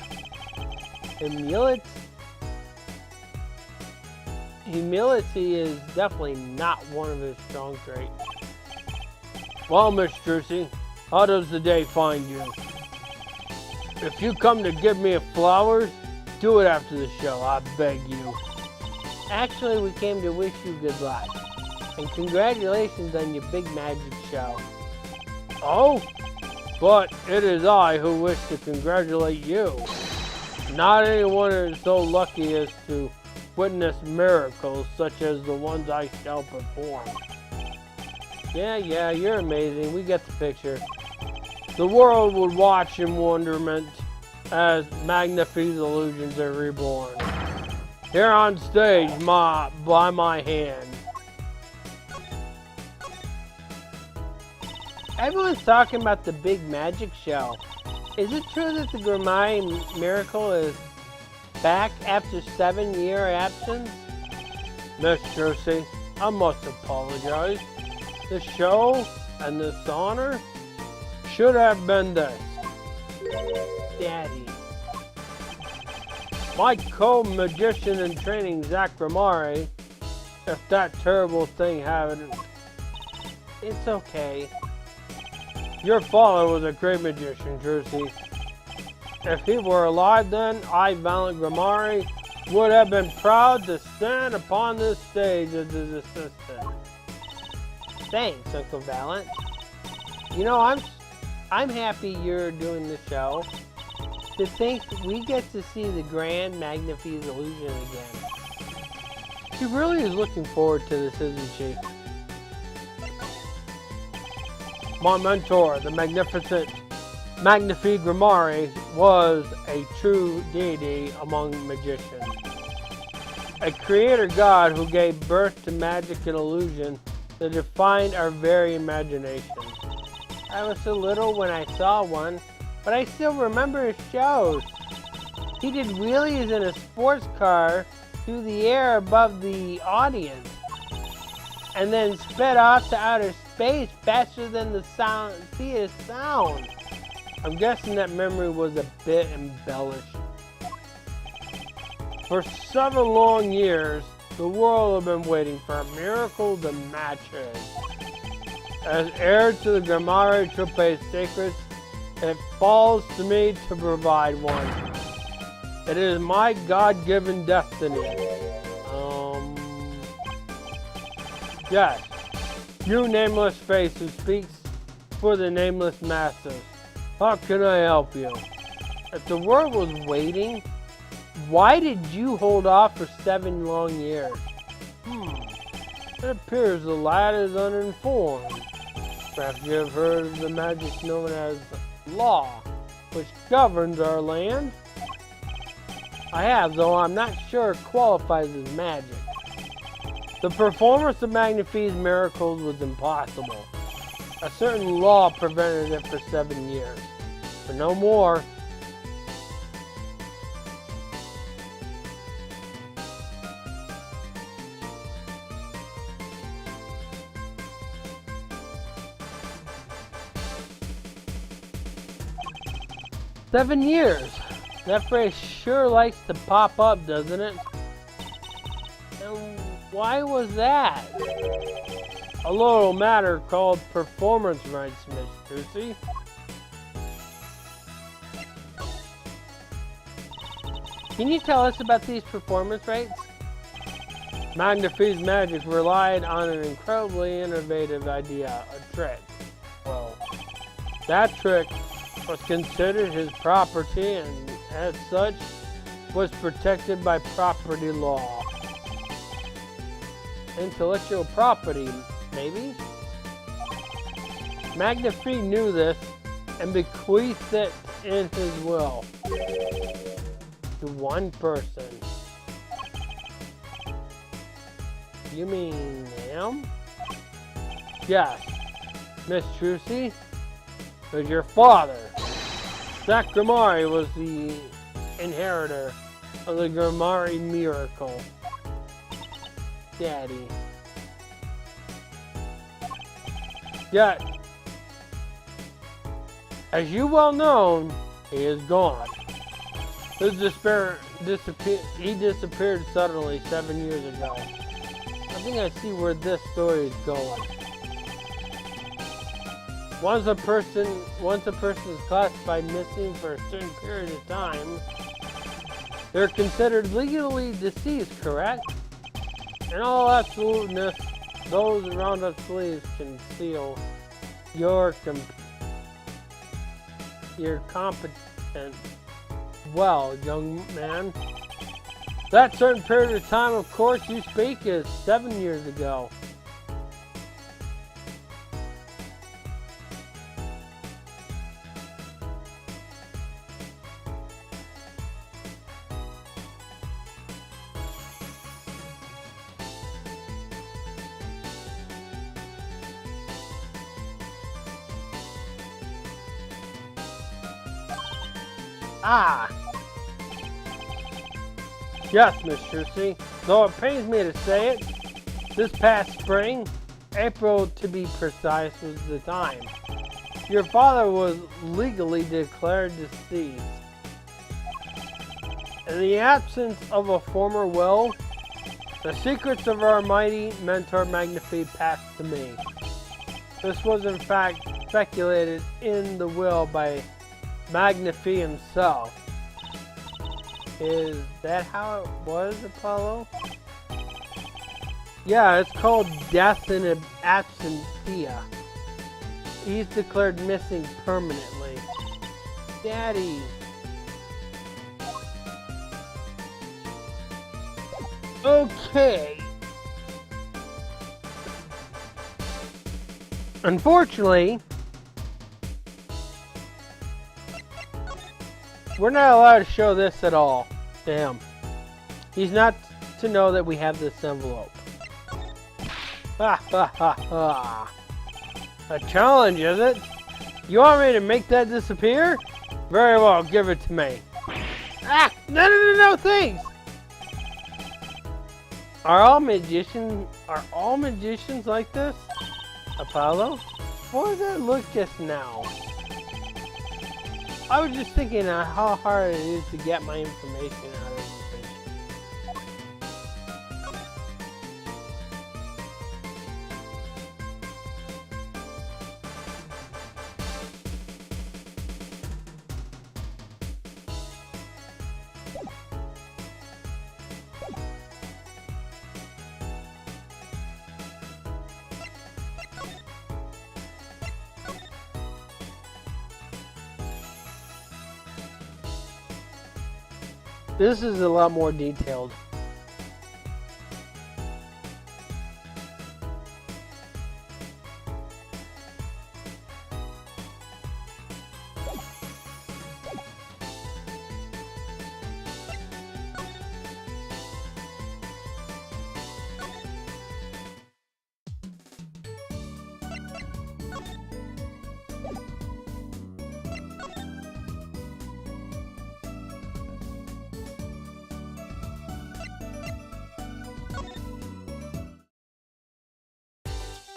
Humility is definitely not one of his strong traits. Well, Miss Trucy, how does the day find you? If you come to give me flowers, do it after the show, I beg you. Actually, we came to wish you good luck. And congratulations on your big magic show. Oh, but it is I who wish to congratulate you. Not anyone is so lucky as to witness miracles such as the ones I shall perform. Yeah, you're amazing. We get the picture. The world would watch in wonderment as Magnifi's illusions are reborn. Here on stage, by my hand. Everyone's talking about the big magic show. Is it true that the Grimmie miracle is back after 7-year absence? Miss Trucy, I must apologize. The show and this honor should have been this. Daddy. My co-magician in training, Zach Ramari, if that terrible thing happened, it's okay. Your father was a great magician, Jersey. If he were alive then, I, Valiant Gramari, would have been proud to stand upon this stage as his assistant. Thanks, Uncle Valiant. You know, I'm happy you're doing the show. To think we get to see the grand Magnifi's illusion again. She really is looking forward to this, isn't she? My mentor, the magnificent Magnifi Gramari, was a true deity among magicians. A creator god who gave birth to magic and illusion that defined our very imagination. I was so little when I saw one, but I still remember his shows. He did wheelies in a sports car through the air above the audience, and then sped off to outer space faster than the speed of sound. I'm guessing that memory was a bit embellished. For 7 long years, the world had been waiting for a miracle to match his. As heir to the Gramari Troupe's secrets, it falls to me to provide one. It is my God-given destiny. Yes, you nameless face who speaks for the nameless masses. How can I help you? If the world was waiting, why did you hold off for 7 long years? It appears the lad is uninformed. Perhaps you have heard of the magic known as law, which governs our land? I have, though I'm not sure it qualifies as magic. The performance of Magnifi's miracles was impossible. A certain law prevented it for 7 years, but no more. "7 years. That phrase sure likes to pop up, doesn't it? And why was that? A little matter called performance rights, Miss Lucy. Can you tell us about these performance rights? Magnifi's magic relied on an incredibly innovative idea, a trick. Well, that trick was considered his property and as such was protected by property law. Intellectual property, maybe? Magnifi knew this and bequeathed it in his will to one person. You mean him? Yes, Miss Trucy, it was your father. Zach Gramari was the inheritor of the Gramari miracle. Daddy. Yet, as you well know, he is gone. He disappeared suddenly 7 years ago. I think I see where this story is going. Once a person is classified missing for a certain period of time, they're considered legally deceased, correct? In all absoluteness, those around us please conceal your competence well, young man. That certain period of time, of course, you speak is 7 years ago. Ah! Yes, Miss Trucy, though it pains me to say it, this past spring, April to be precise, was the time. Your father was legally declared deceased. In the absence of a former will, the secrets of our mighty mentor Magnifi passed to me. This was in fact speculated in the will by Magnifi himself. Is that how it was, Apollo? Yeah, it's called death in absentia. He's declared missing permanently. Daddy. Okay. Unfortunately, we're not allowed to show this at all to him. He's not to know that we have this envelope. Ha ha ha ha. A challenge, is it? You want me to make that disappear? Very well, give it to me. Ah! No, thanks! Are all magicians like this? Apollo? What did that look just now? I was just thinking how hard it is to get my information out of this. This is a lot more detailed.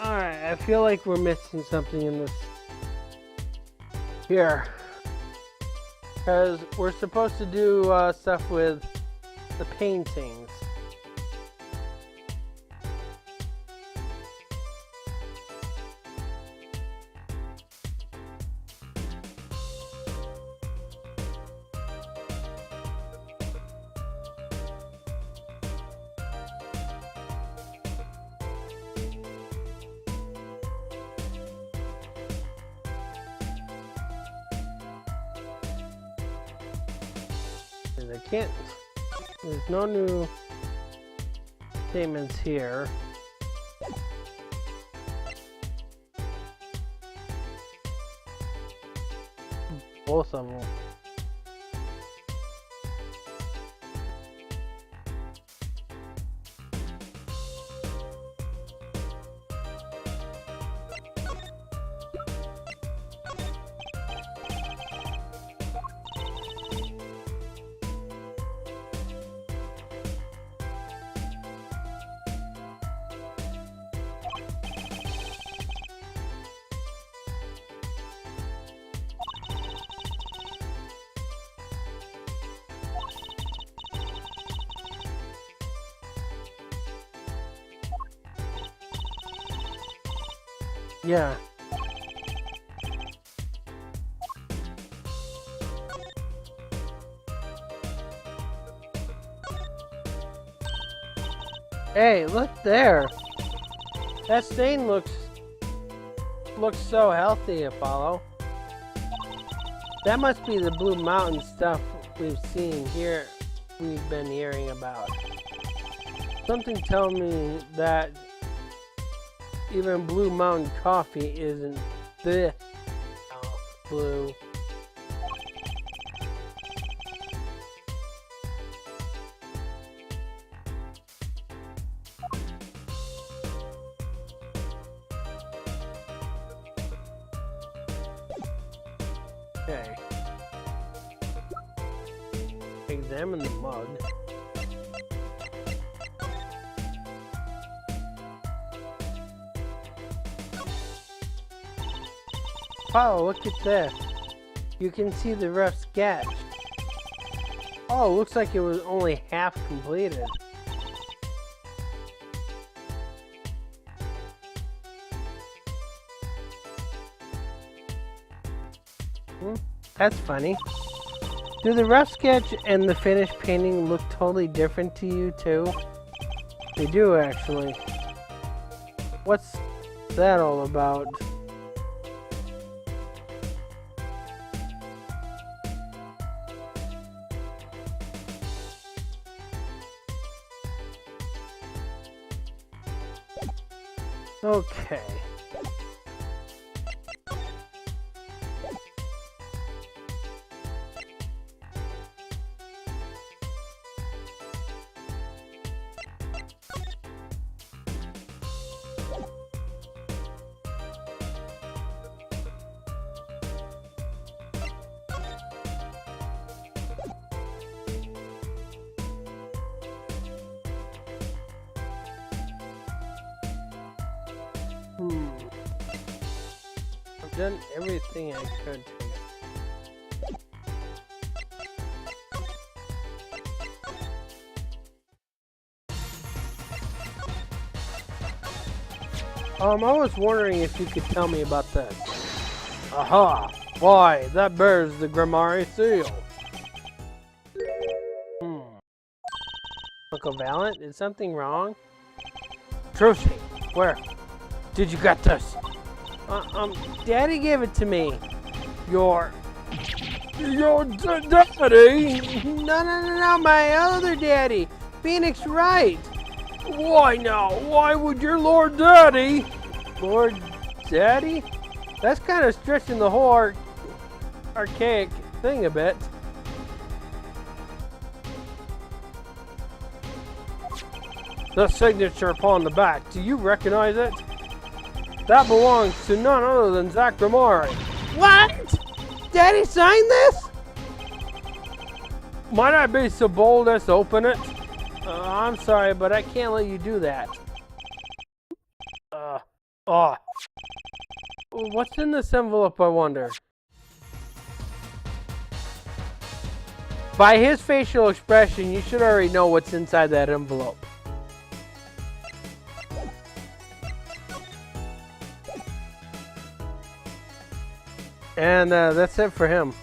Alright, I feel like we're missing something in this here. Because we're supposed to do stuff with the paintings. There's no new statements here. Both of them. Yeah. Hey, look there. That stain looks so healthy, Apollo. That must be the Blue Mountain stuff we've seen here. We've been hearing about. Something tells me that even Blue Mountain coffee isn't this blue. Okay. Examine the mug. Oh, look at this. You can see the rough sketch. Oh, looks like it was only half completed. That's funny. Do the rough sketch and the finished painting look totally different to you too? They do actually. What's that all about? Okay. I've done everything I could to I was wondering if you could tell me about this. Aha! Why, that bears the Grimari seal. Uncle Valent, is something wrong? Trucy, where did you get this? Daddy gave it to me. Your daddy? No, my other daddy, Phoenix Wright. Why now? Why would your Lord Daddy? Lord Daddy? That's kind of stretching the whole archaic thing a bit. The signature upon the back, do you recognize it? That belongs to none other than Zach Grimari. What? Daddy signed this? Might I be so bold as to open it? I'm sorry, but I can't let you do that. What's in this envelope, I wonder? By his facial expression, you should already know what's inside that envelope. And that's it for him.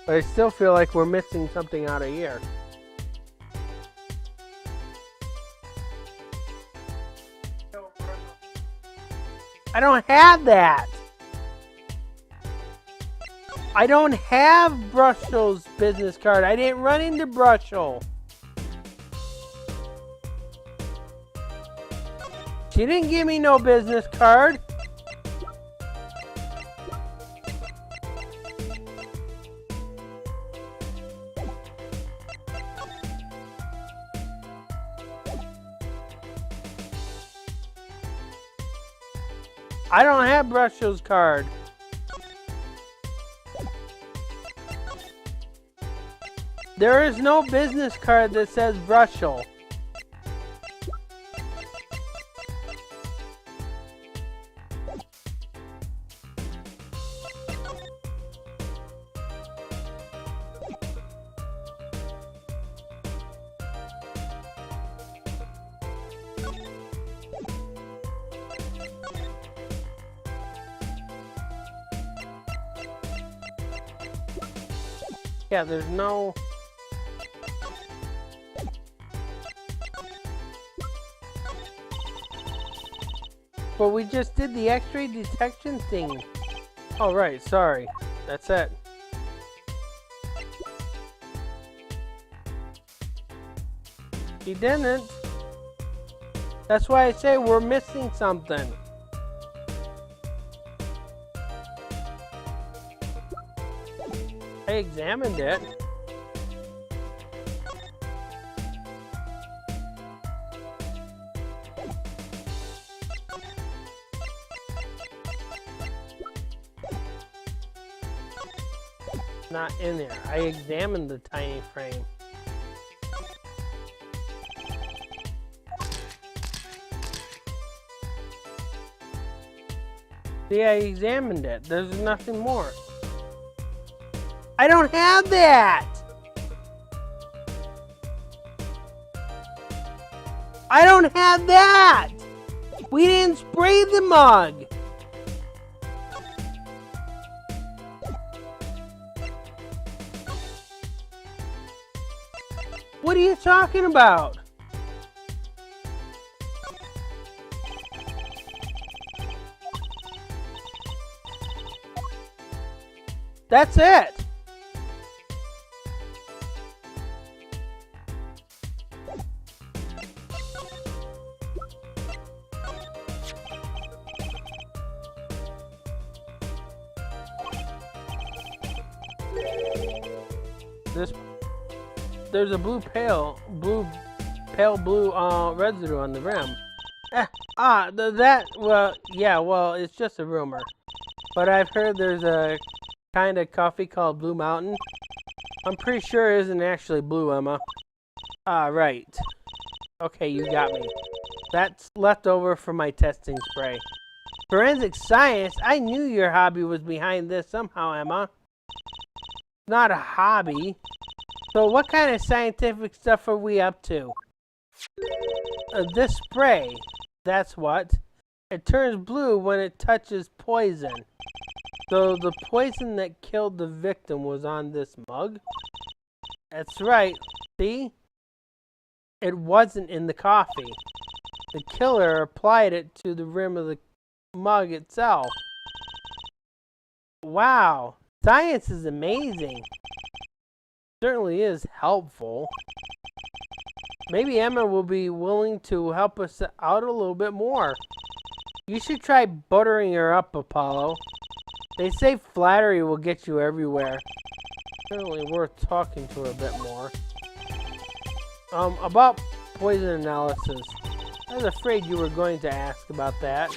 But I still feel like we're missing something out of here. I don't have that. I don't have Brussels business card. I didn't run into Brussels. She didn't give me no business card. I don't have Brussels card. There is no business card that says Brussels. Yeah, there's no... But we just did the X-ray detection thing. Oh, right, sorry. That's it. He didn't. That's why I say we're missing something. I examined it. Not in there. I examined the tiny frame. See, I examined it. There's nothing more. I don't have that! I don't have that! We didn't spray the mug! What are you talking about? That's it! There's a pale blue residue on the rim. Well, it's just a rumor. But I've heard there's a kind of coffee called Blue Mountain. I'm pretty sure it isn't actually blue, Emma. Right. Okay, you got me. That's left over from my testing spray. Forensic science? I knew your hobby was behind this somehow, Emma. It's not a hobby. So what kind of scientific stuff are we up to? This spray, that's what. It turns blue when it touches poison. So the poison that killed the victim was on this mug? That's right. See? It wasn't in the coffee. The killer applied it to the rim of the mug itself. Wow. Science is amazing. Certainly is helpful. Maybe Emma will be willing to help us out a little bit more. You should try buttering her up, Apollo. They say flattery will get you everywhere. Certainly worth talking to her a bit more. About poison analysis. I was afraid you were going to ask about that.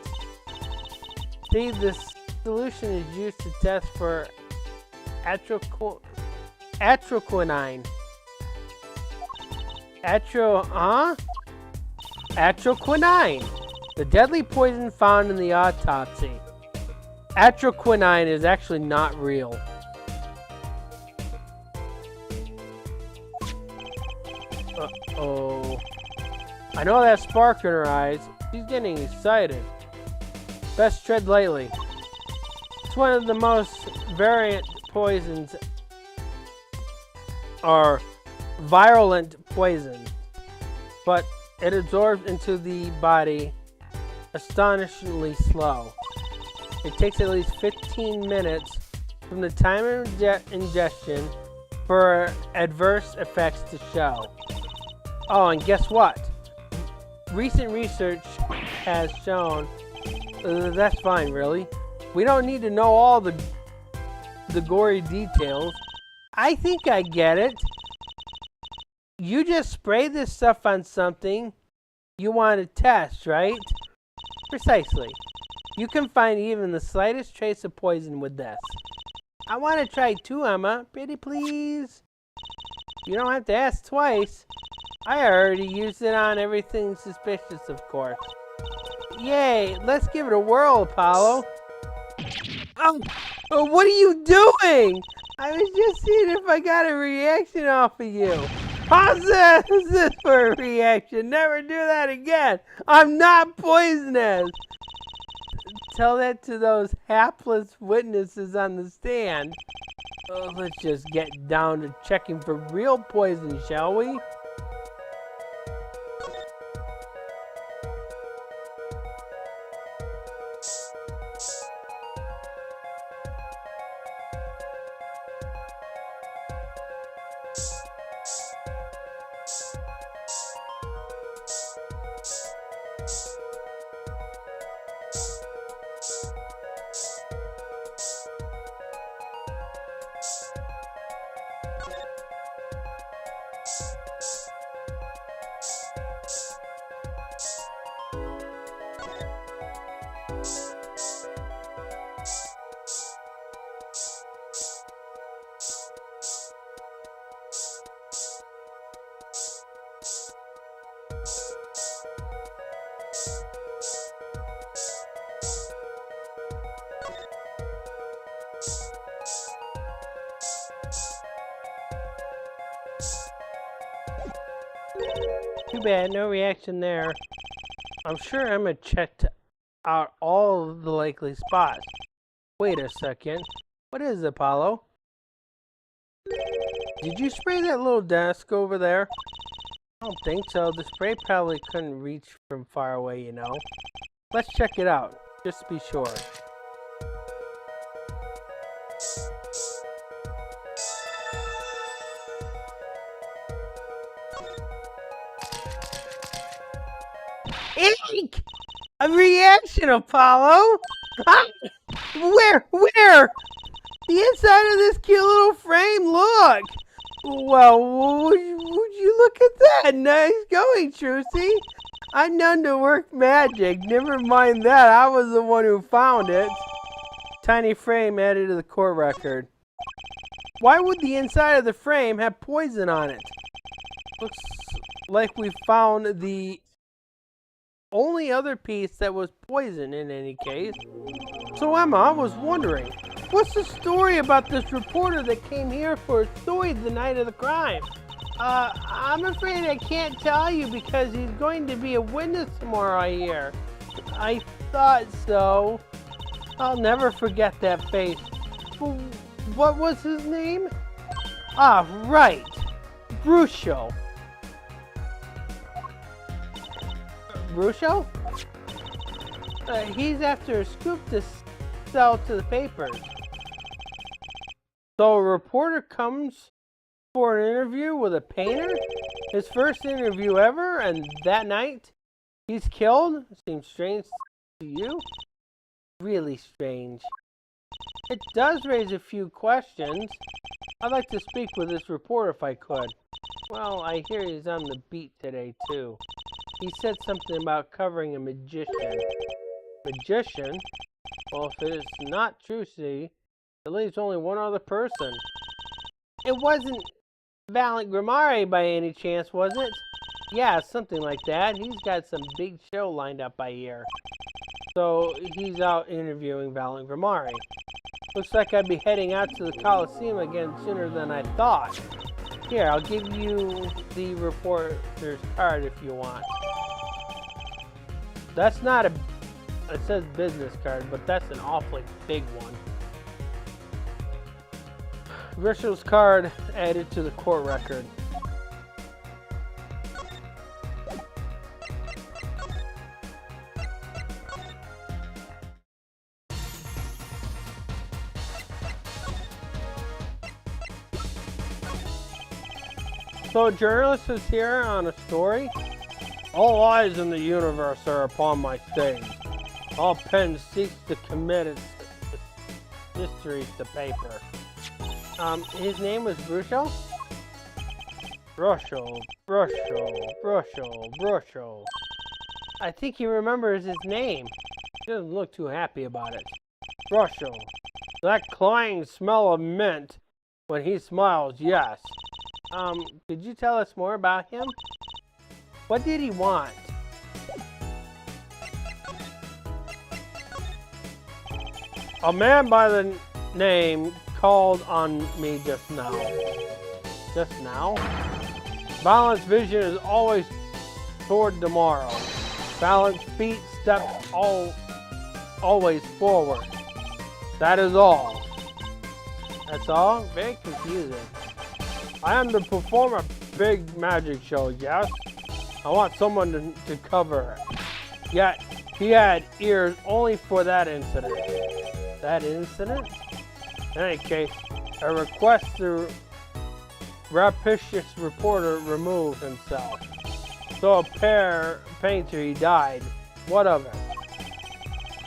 See, this solution is used to test for atroquinine. Atroquinine. The deadly poison found in the autopsy. Atroquinine is actually not real. Uh-oh. I know that spark in her eyes. She's getting excited. Best tread lightly. It's one of the most variant poisons, or virulent poison, but it absorbs into the body astonishingly slow. It takes at least 15 minutes from the time of ingestion for adverse effects to show. Oh, and guess what? Recent research has shown that's fine, really. We don't need to know all the gory details. I think I get it. You just spray this stuff on something you want to test, right? Precisely. You can find even the slightest trace of poison with this. I want to try too, Emma. Pretty please. You don't have to ask twice. I already used it on everything suspicious, of course. Yay, let's give it a whirl, Apollo. Oh, what are you doing? I was just seeing if I got a reaction off of you. How's this for a reaction? Never do that again. I'm not poisonous. Tell that to those hapless witnesses on the stand. Let's just get down to checking for real poison, shall we? Too bad, no reaction there. I'm sure Emma checked out all of the likely spots. Wait a second. What is it, Apollo? Did you spray that little desk over there? I don't think so. The spray probably couldn't reach from far away, you know. Let's check it out, just to be sure. Eek! A reaction, Apollo! Ah! Where? The inside of this cute little frame, look! Well, would you look at that? Nice going, Trucy. I'm known to work magic. Never mind that, I was the one who found it. Tiny frame added to the court record. Why would the inside of the frame have poison on it? Looks like we found the only other piece that was poison in any case. So Emma, I was wondering, what's the story about this reporter that came here for a story the night of the crime? I'm afraid I can't tell you because he's going to be a witness tomorrow, I hear. I thought so. I'll never forget that face. What was his name? Ah, right. Brusho. Brusho? He's after a scoop to sell to the papers. So a reporter comes for an interview with a painter? His first interview ever, and that night he's killed? Seems strange to you? Really strange. It does raise a few questions. I'd like to speak with this reporter if I could. Well, I hear he's on the beat today too. He said something about covering a magician. Magician? Well, if it is not Trucy, it leaves only one other person. It wasn't Valiant Grimari by any chance, was it? Yeah, something like that. He's got some big show lined up, I hear. So he's out interviewing Valiant Grimari. Looks like I'd be heading out to the Coliseum again sooner than I thought. Here, I'll give you the reporter's card if you want. That's not a... It says business card, but that's an awfully big one. Grishow's card added to the court record. So a journalist is here on a story. All eyes in the universe are upon my stage. All pen seeks to commit its mysteries to paper. His name was Brusho? Brusho. I think he remembers his name. He doesn't look too happy about it. Brusho. That cloying smell of mint when he smiles, yes. Could you tell us more about him? What did he want? A man by the name called on me just now. Just now? Balanced vision is always toward tomorrow. Balanced feet steps always forward. That is all. That's all? Very confusing. I am to perform a big magic show, yes? I want someone to cover it. Yet, he had ears only for that incident. That incident? In any case, I request the rapacious reporter remove himself. So a painter he died. What of it?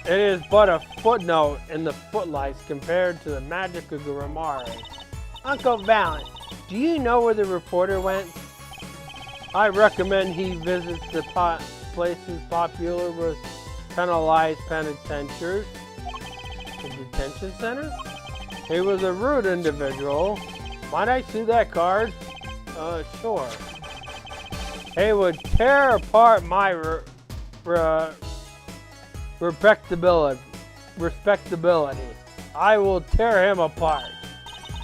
It is but a footnote in the footlights compared to the magic of Grimari. Uncle Valiant, do you know where the reporter went? I recommend he visits the places popular with penalized penitentiaries. The detention center? He was a rude individual. Might I see that card? Sure. He would tear apart my respectability. I will tear him apart.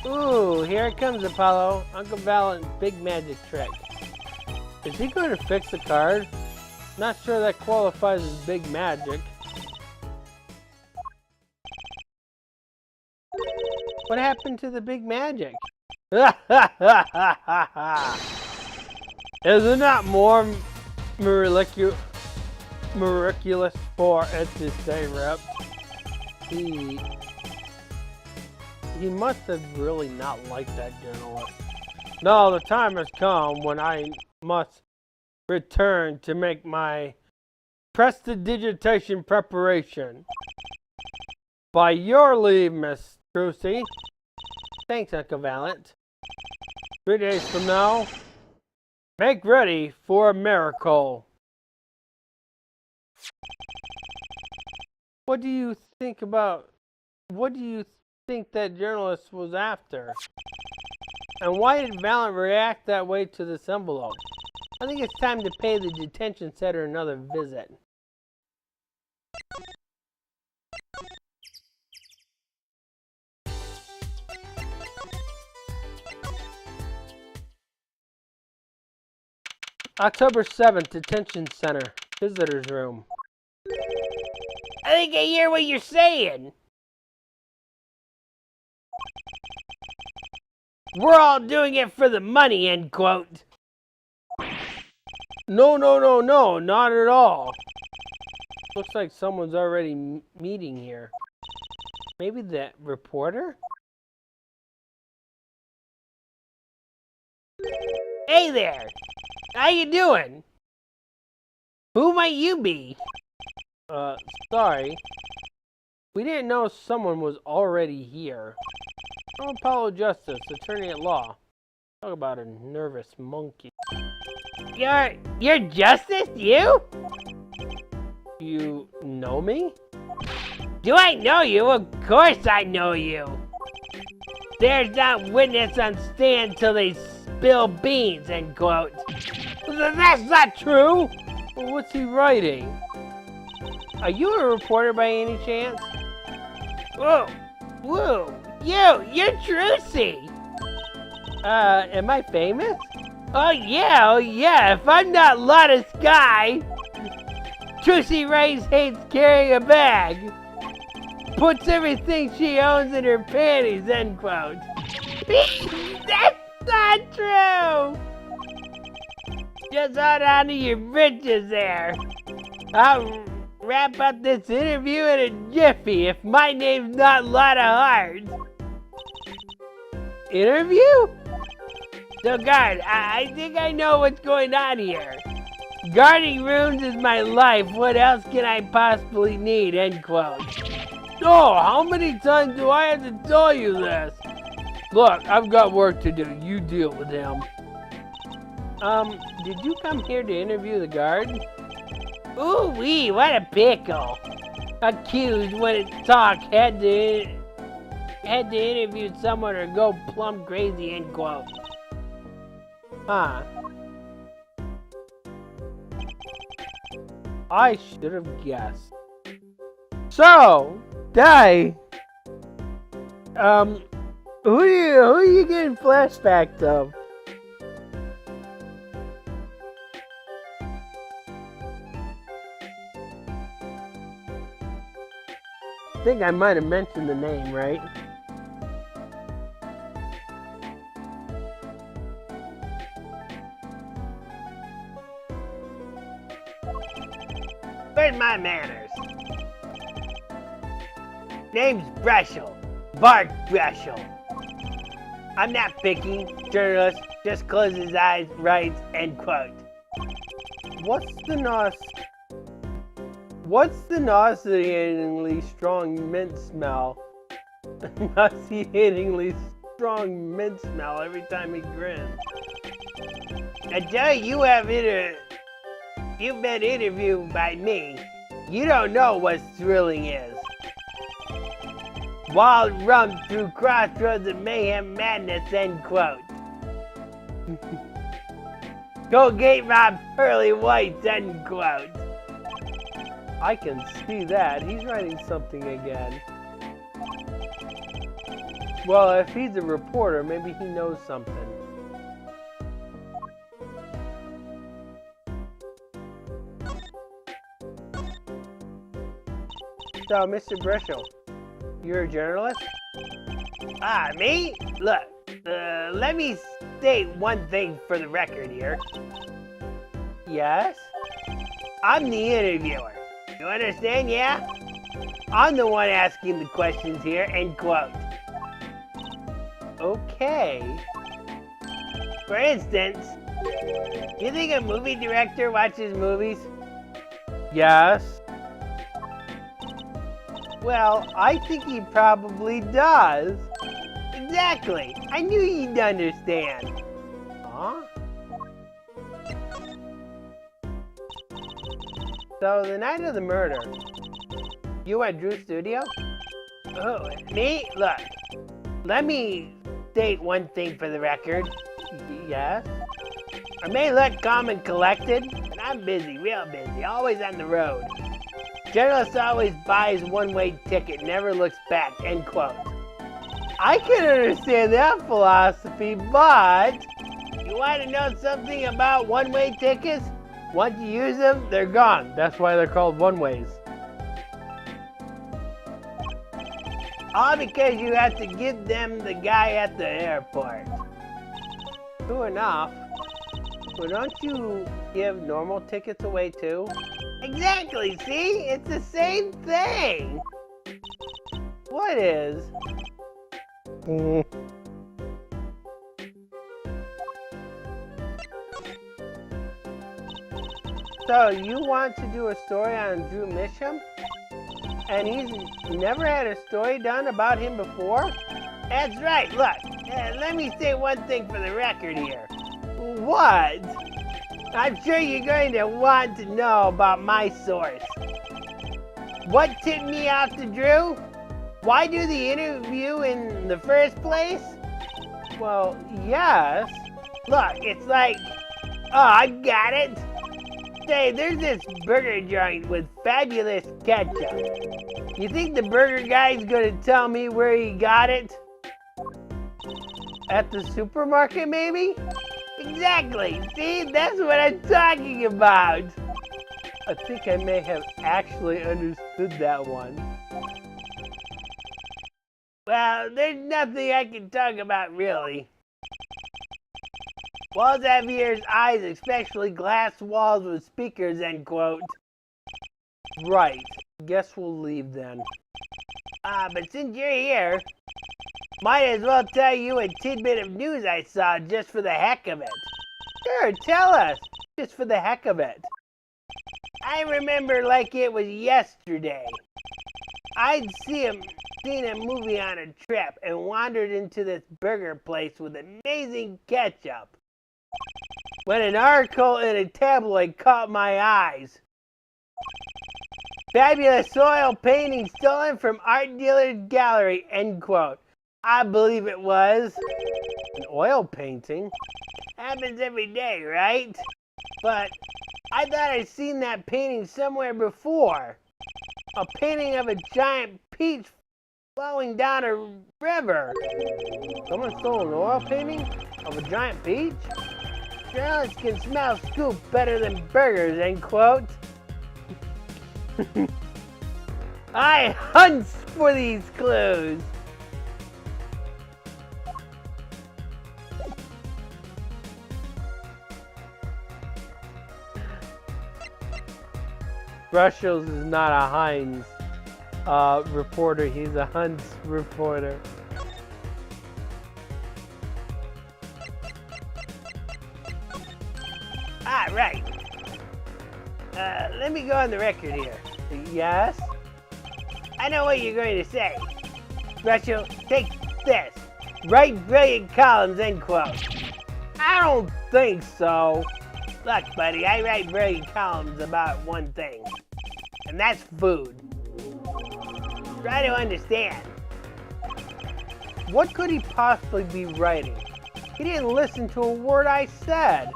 Ooh, here it comes, Apollo. Uncle Valiant's big magic trick. Is he going to fix the card? Not sure that qualifies as big magic. What happened to the big magic? Isn't that more miraculous for it to stay ripped? He must have really not liked that journalist. No, the time has come when I must return to make my prestidigitation preparation. By your leave, Miss Trucy. Thanks, Uncle Valent. 3 days from now, make ready for a miracle. What do you think that journalist was after? And why did Valent react that way to this envelope? I think it's time to pay the detention center another visit. October 7th, detention center, visitor's room. I think I hear what you're saying. We're all doing it for the money, end quote. No, not at all. Looks like someone's already meeting here. Maybe the reporter? Hey there! How you doing? Who might you be? Sorry. We didn't know someone was already here. I'm Apollo Justice, attorney at law. Talk about a nervous monkey. You're Justice, you? You know me? Do I know you? Of course I know you. There's not witness on stand till they spill beans, end quote. That's not true! Well, what's he writing? Are you a reporter by any chance? Whoa! You're Trucy! Am I famous? Oh yeah, if I'm not Lotta's guy! Trucy Rice hates carrying a bag! Puts everything she owns in her panties, end quote. That's not true! Just hold on to your britches there. I'll wrap up this interview in a jiffy if my name's not Lotta Hart. Interview? So guard, I think I know what's going on here. Guarding rooms is my life. What else can I possibly need, end quote. Oh, how many times do I have to tell you this? Look, I've got work to do. You deal with him. Did you come here to interview the guard? Ooh-wee, what a pickle. Accused when it talk had to interview someone or go plumb crazy, end quote. Huh. I should have guessed. So, Di, who are you getting flashbacks of? I think I might have mentioned the name, right? Where's my manners? Name's Breschel. Bart Breschel. I'm not picky. Journalist just closes his eyes, writes, end quote. What's the nauseatingly strong mint smell? Nauseatingly strong mint smell every time he grins. Until you've been interviewed by me, you don't know what thrilling is. Wild rum through crossroads of mayhem madness, end quote. Colgate rob pearly whites, end quote. I can see that. He's writing something again. Well, if he's a reporter, maybe he knows something. So, Mr. Bristol, you're a journalist? Me? Look, let me state one thing for the record here. Yes? I'm the interviewer. You understand, yeah? I'm the one asking the questions here, end quote. Okay. For instance, you think a movie director watches movies? Yes. Well, I think he probably does. Exactly. I knew you'd understand. Huh? So, the night of the murder, you at Drew's studio? Oh, me? Look, let me state one thing for the record. Yes? I may look calm and collected, but I'm busy, real busy, always on the road. Journalist always buys one-way ticket, never looks back, end quote. I can understand that philosophy, but... You want to know something about one-way tickets? Once you use them, they're gone. That's why they're called one-ways. All because you have to give them the guy at the airport. True enough. But don't you give normal tickets away too? Exactly, see? It's the same thing. What is? So you want to do a story on Drew Misham? And he's never had a story done about him before? That's right, look. Let me say one thing for the record here. What? I'm sure you're going to want to know about my source. What tipped me off to Drew? Why do the interview in the first place? Well, yes. Look, it's like, oh, I got it. Say, there's this burger joint with fabulous ketchup. You think the burger guy's gonna tell me where he got it? At the supermarket, maybe? Exactly. See, that's what I'm talking about. I think I may have actually understood that one. Well, there's nothing I can talk about, really. Walls have ears, eyes, especially glass walls with speakers, end quote. Right. Guess we'll leave then. But since you're here, might as well tell you a tidbit of news I saw just for the heck of it. Sure, tell us. Just for the heck of it. I remember like it was yesterday. I'd seen a movie on a trip and wandered into this burger place with amazing ketchup, when an article in a tabloid caught my eyes. Fabulous oil painting stolen from art dealer's gallery, end quote. I believe it was. An oil painting? Happens every day, right? But I thought I'd seen that painting somewhere before. A painting of a giant peach flowing down a river. Someone stole an oil painting of a giant peach? Journalists can smell scoop better than burgers, end quote. I hunts for these clues. Brussels is not a Heinz reporter, he's a Hunts reporter. Right. Let me go on the record here. Yes? I know what you're going to say. Russell, take this. Write brilliant columns, end quote. I don't think so. Look, buddy, I write brilliant columns about one thing. And that's food. Try to understand. What could he possibly be writing? He didn't listen to a word I said.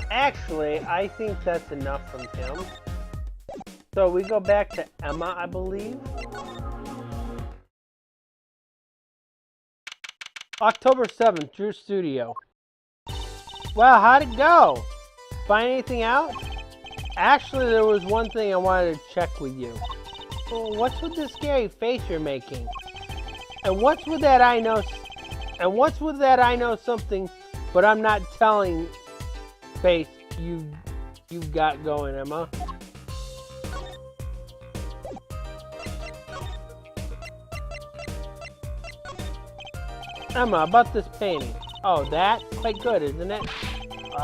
Actually, I think that's enough from him. So we go back to Emma, I believe. October 7th, Drew Studio. Well, how'd it go? Find anything out? Actually, there was one thing I wanted to check with you. Well, what's with this scary face you're making? And what's with that I know something, but I'm not telling face you've got going, Emma? Emma, about this painting. Oh, that? Quite good, isn't it?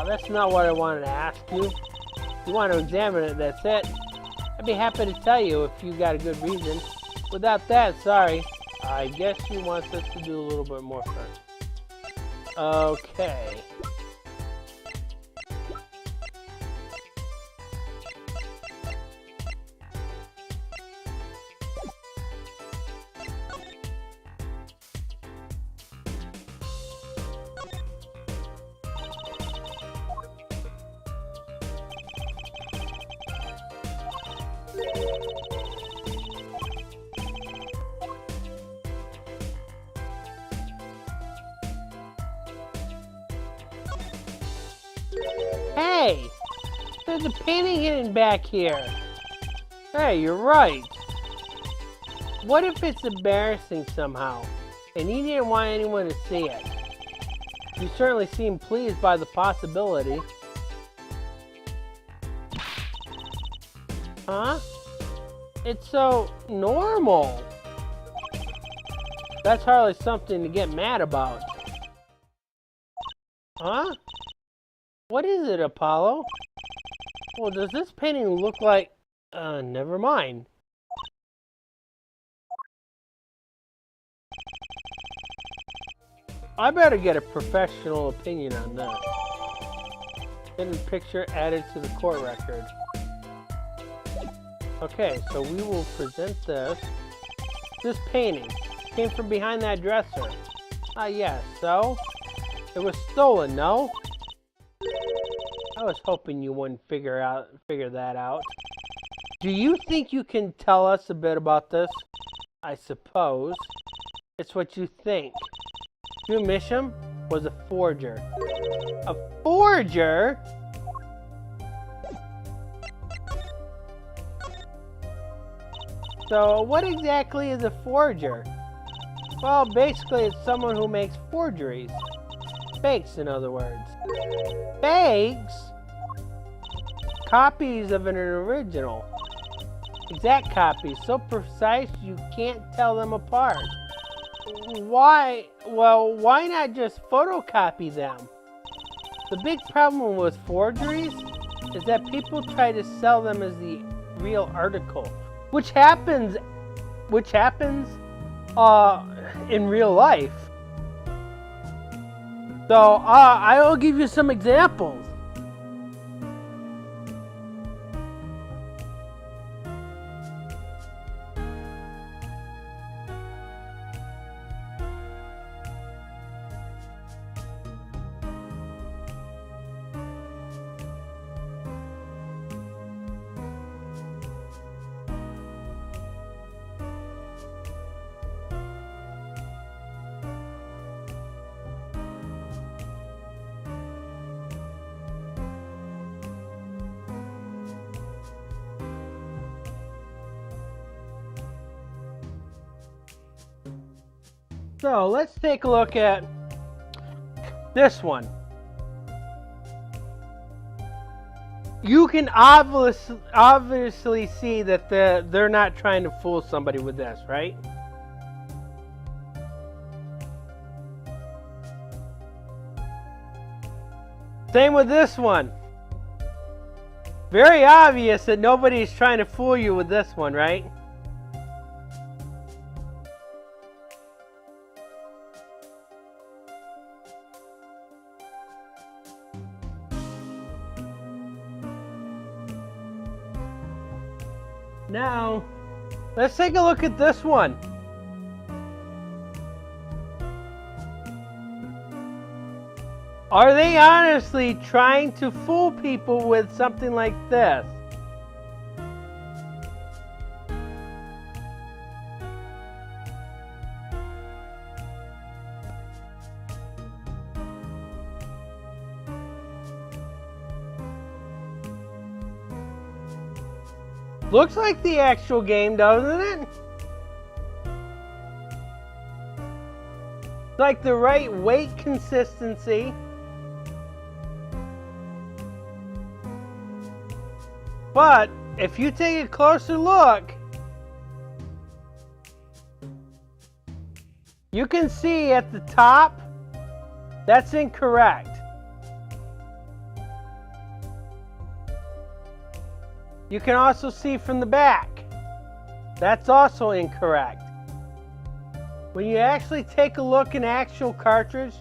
That's not what I wanted to ask you. If you want to examine it, that's it. I'd be happy to tell you if you got a good reason. Without that, sorry. I guess you want us to do a little bit more first. Okay. Hey! There's a painting hidden back here. Hey, you're right. What if it's embarrassing somehow, and you didn't want anyone to see it? You certainly seem pleased by the possibility. Huh? It's so normal. That's hardly something to get mad about. Huh? What is it, Apollo? Well, does this painting look like... never mind. I better get a professional opinion on that. Hidden picture added to the court record. Okay, so we will present this. This painting came from behind that dresser. Yes, so? It was stolen, no? I was hoping you wouldn't figure that out. Do you think you can tell us a bit about this? I suppose. It's what you think. Drew Misham was a forger. A forger? So, what exactly is a forger? Well, basically it's someone who makes forgeries. Fakes, in other words. Fakes? Copies of an original. Exact copies, so precise you can't tell them apart. Why? Well, why not just photocopy them? The big problem with forgeries is that people try to sell them as the real article, which happens in real life. So, I'll give you some examples. So let's take a look at this one. You can obviously see that they're not trying to fool somebody with this, right? Same with this one. Very obvious that nobody's trying to fool you with this one, right? Now, let's take a look at this one. Are they honestly trying to fool people with something like this? Looks like the actual game, doesn't it? It's like the right weight consistency. But if you take a closer look, you can see at the top, that's incorrect. You can also see from the back, that's also incorrect. When you actually take a look in actual cartridge,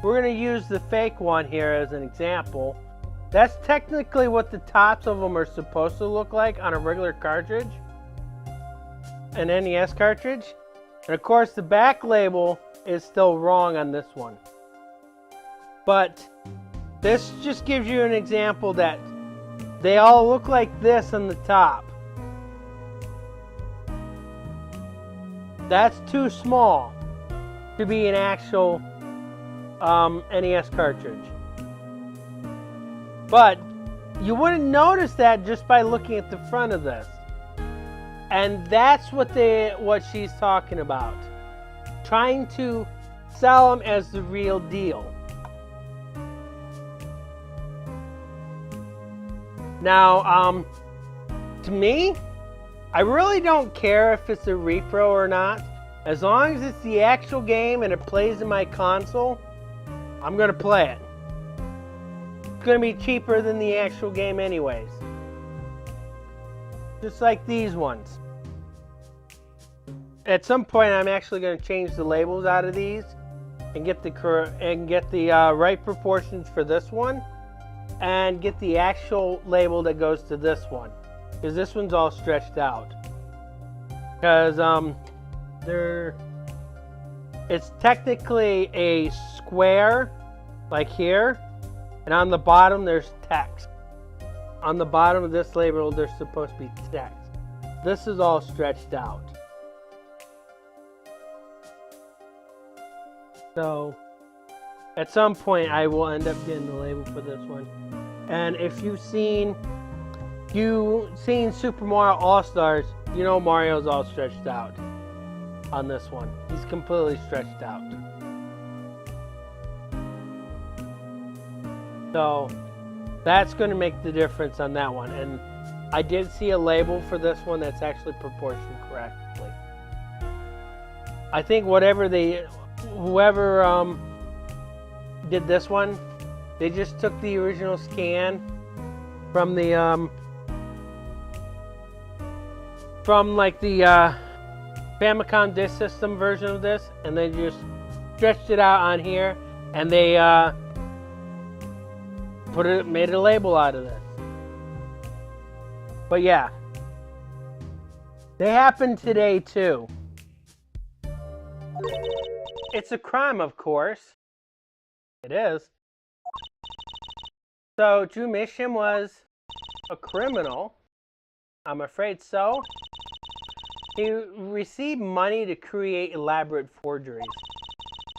we're going to use the fake one here as an example. That's technically what the tops of them are supposed to look like on a regular cartridge, an NES cartridge. And of course the back label is still wrong on this one. But this just gives you an example that they all look like this on the top. That's too small to be an actual NES cartridge. But you wouldn't notice that just by looking at the front of this. And that's what she's talking about. Trying to sell them as the real deal. Now, to me, I really don't care if it's a repro or not. As long as it's the actual game and it plays in my console, I'm going to play it. It's going to be cheaper than the actual game anyways. Just like these ones. At some point, I'm actually going to change the labels out of these and get the right proportions for this one, and get the actual label that goes to this one, because this one's all stretched out. Because it's technically a square, like here, and on the bottom there's text. On the bottom of this label there's supposed to be text. This is all stretched out. So at some point I will end up getting the label for this one. And if you've seen Super Mario All-Stars, you know Mario's all stretched out on this one. He's completely stretched out. So that's going to make the difference on that one. And I did see a label for this one that's actually proportioned correctly. I think whoever did this one, they just took the original scan from the Famicom Disk System version of this, and they just stretched it out on here, and they made a label out of this. But yeah, they happen today too. It's a crime, of course. It is. So Drew Misham was a criminal. I'm afraid so. He received money to create elaborate forgeries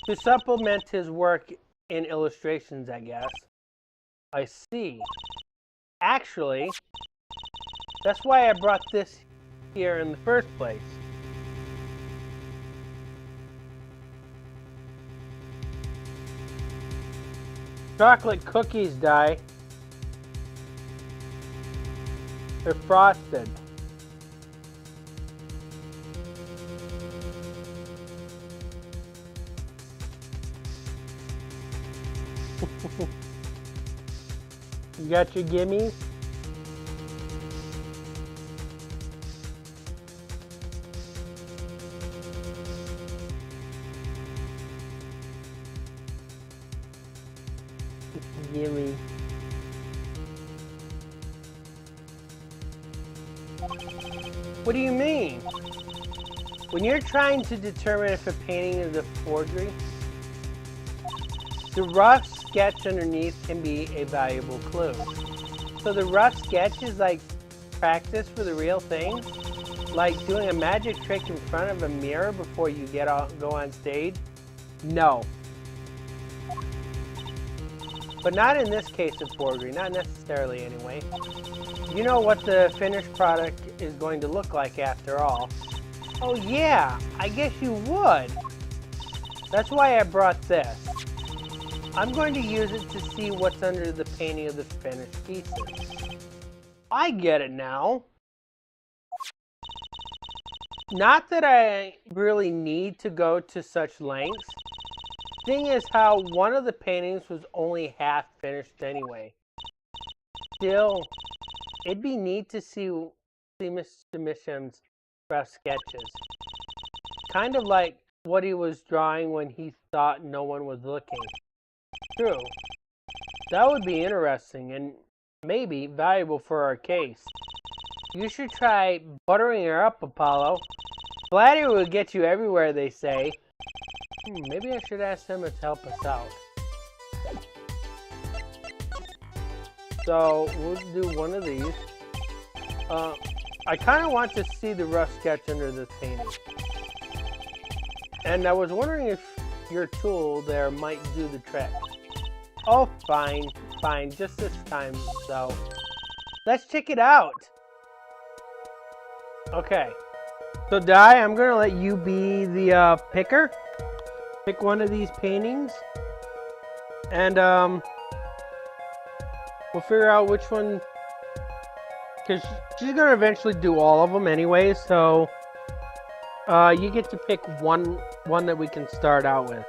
to supplement his work in illustrations, I guess. I see. Actually, that's why I brought this here in the first place. Chocolate cookies, Di. They're frosted. You got your gimmies? Gimme. What do you mean? When you're trying to determine if a painting is a forgery, the rough sketch underneath can be a valuable clue. So the rough sketch is like practice for the real thing? Like doing a magic trick in front of a mirror before you go on stage? No. But not in this case of forgery, not necessarily anyway. You know what the finished product is going to look like after all. Oh yeah, I guess you would. That's why I brought this. I'm going to use it to see what's under the painting of the finished pieces. I get it now. Not that I really need to go to such lengths. Thing is how one of the paintings was only half finished anyway. Still, it'd be neat to see Mr. Misham's rough sketches. Kind of like what he was drawing when he thought no one was looking. True. That would be interesting and maybe valuable for our case. You should try buttering her up, Apollo. Flattery will get you everywhere, they say. Maybe I should ask him to help us out. So, we'll do one of these. I kind of want to see the rough sketch under this painting. And I was wondering if your tool there might do the trick. Oh, fine, just this time, though. Let's check it out. Okay. So, Di, I'm going to let you be the picker. Pick one of these paintings. And, we'll figure out which one. Because she's going to eventually do all of them anyway, so you get to pick one that we can start out with.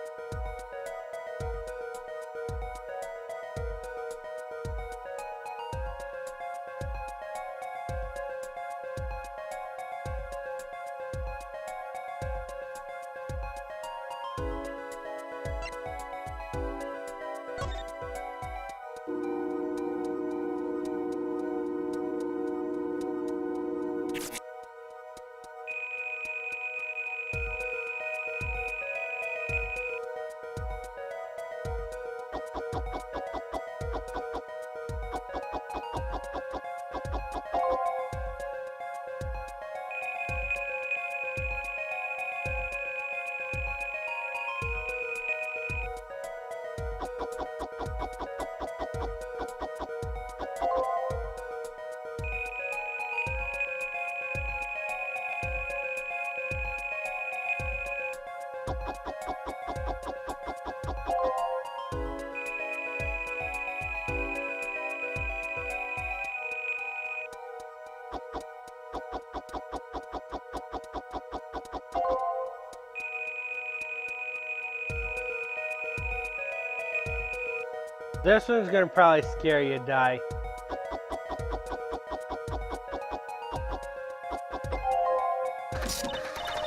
This one's gonna probably scare you, Di.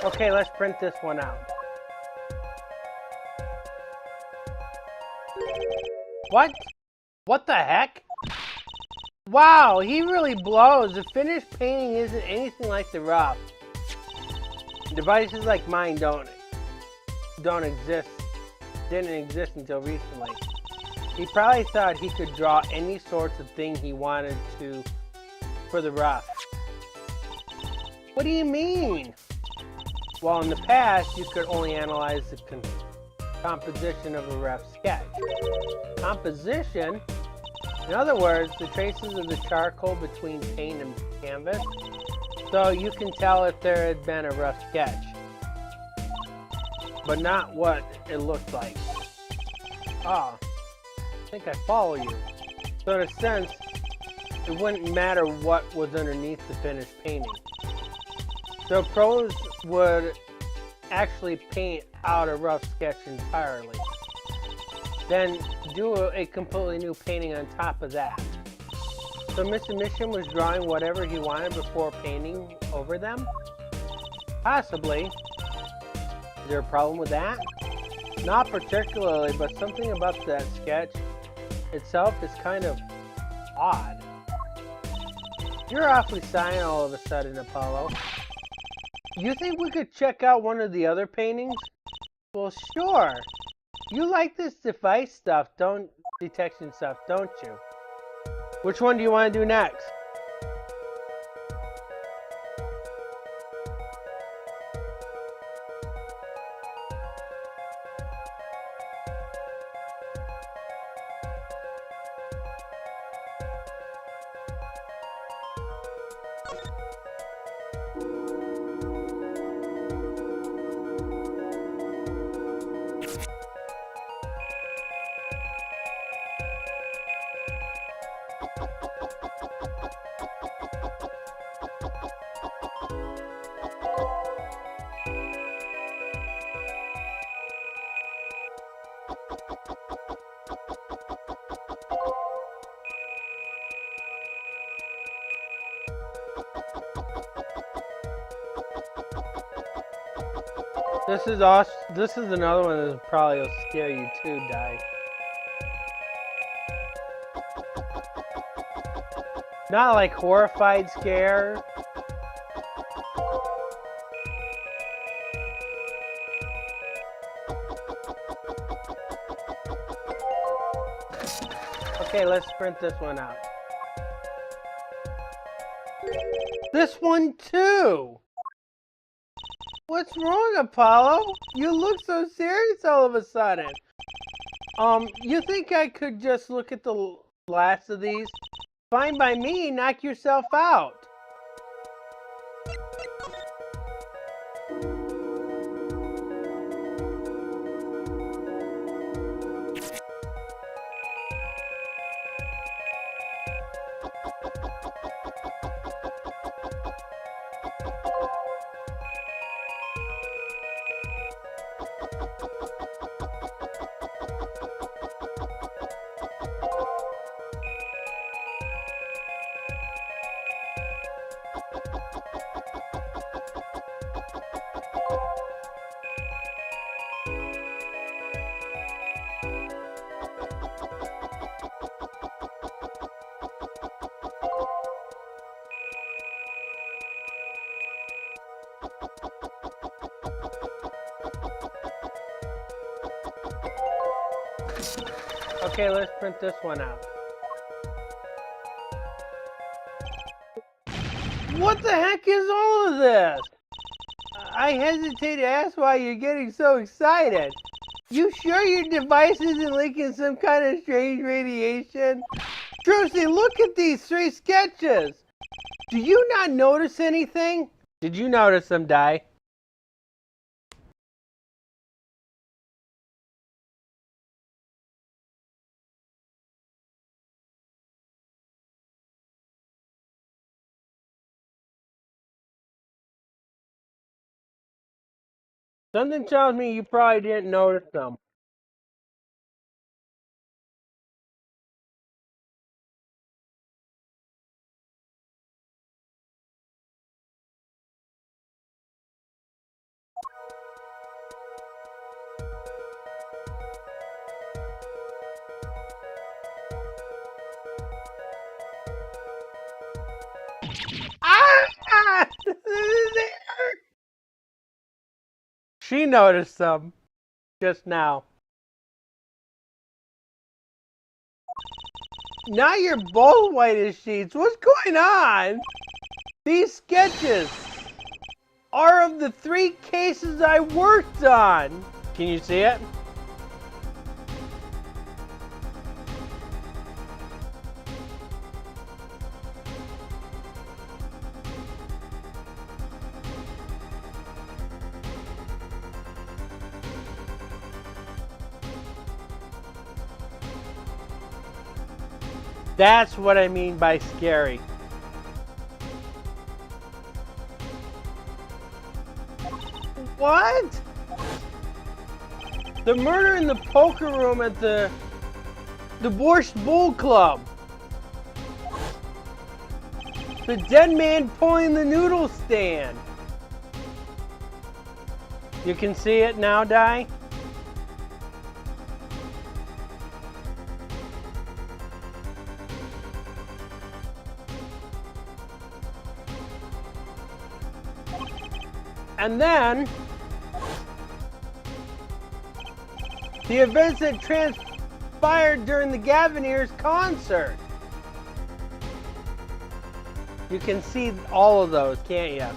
Okay, let's print this one out. What? What the heck? Wow, he really blows. The finished painting isn't anything like the rough. Devices like mine don't exist. Didn't exist until recently. He probably thought he could draw any sorts of thing he wanted to for the rough. What do you mean? Well, in the past, you could only analyze the composition of a rough sketch. Composition? In other words, the traces of the charcoal between paint and canvas. So you can tell if there had been a rough sketch, but not what it looked like. Ah. I think I follow you. So in a sense, it wouldn't matter what was underneath the finished painting. So pros would actually paint out a rough sketch entirely. Then do a completely new painting on top of that. So Mr. Misham was drawing whatever he wanted before painting over them? Possibly. Is there a problem with that? Not particularly, but something about that sketch itself is kind of odd. You're awfully silent all of a sudden, Apollo. You think we could check out one of the other paintings? Well, sure. You like this device stuff, detection stuff, don't you? Which one do you want to do next? This is another one that probably will scare you too, Di. Not like horrified scare. Okay, let's print this one out. This one too! What's wrong, Apollo? You look so serious all of a sudden. You think I could just look at the last of these? Fine by me, knock yourself out. Okay, let's print this one out. What the heck is all of this? I hesitate to ask why you're getting so excited. You sure your device isn't leaking some kind of strange radiation? Trucy, look at these 3 sketches. Do you not notice anything? Did you notice them, Di? Something tells me you probably didn't notice them. Ah! She noticed them just now. Now you're both white as sheets. What's going on? These sketches are of the 3 cases I worked on. Can you see it? That's what I mean by scary. What? The murder in the poker room at the Borscht Bull Club. The dead man pulling the noodle stand. You can see it now, Di? And then the events that transpired during the Gavineers concert. You can see all of those, can't you?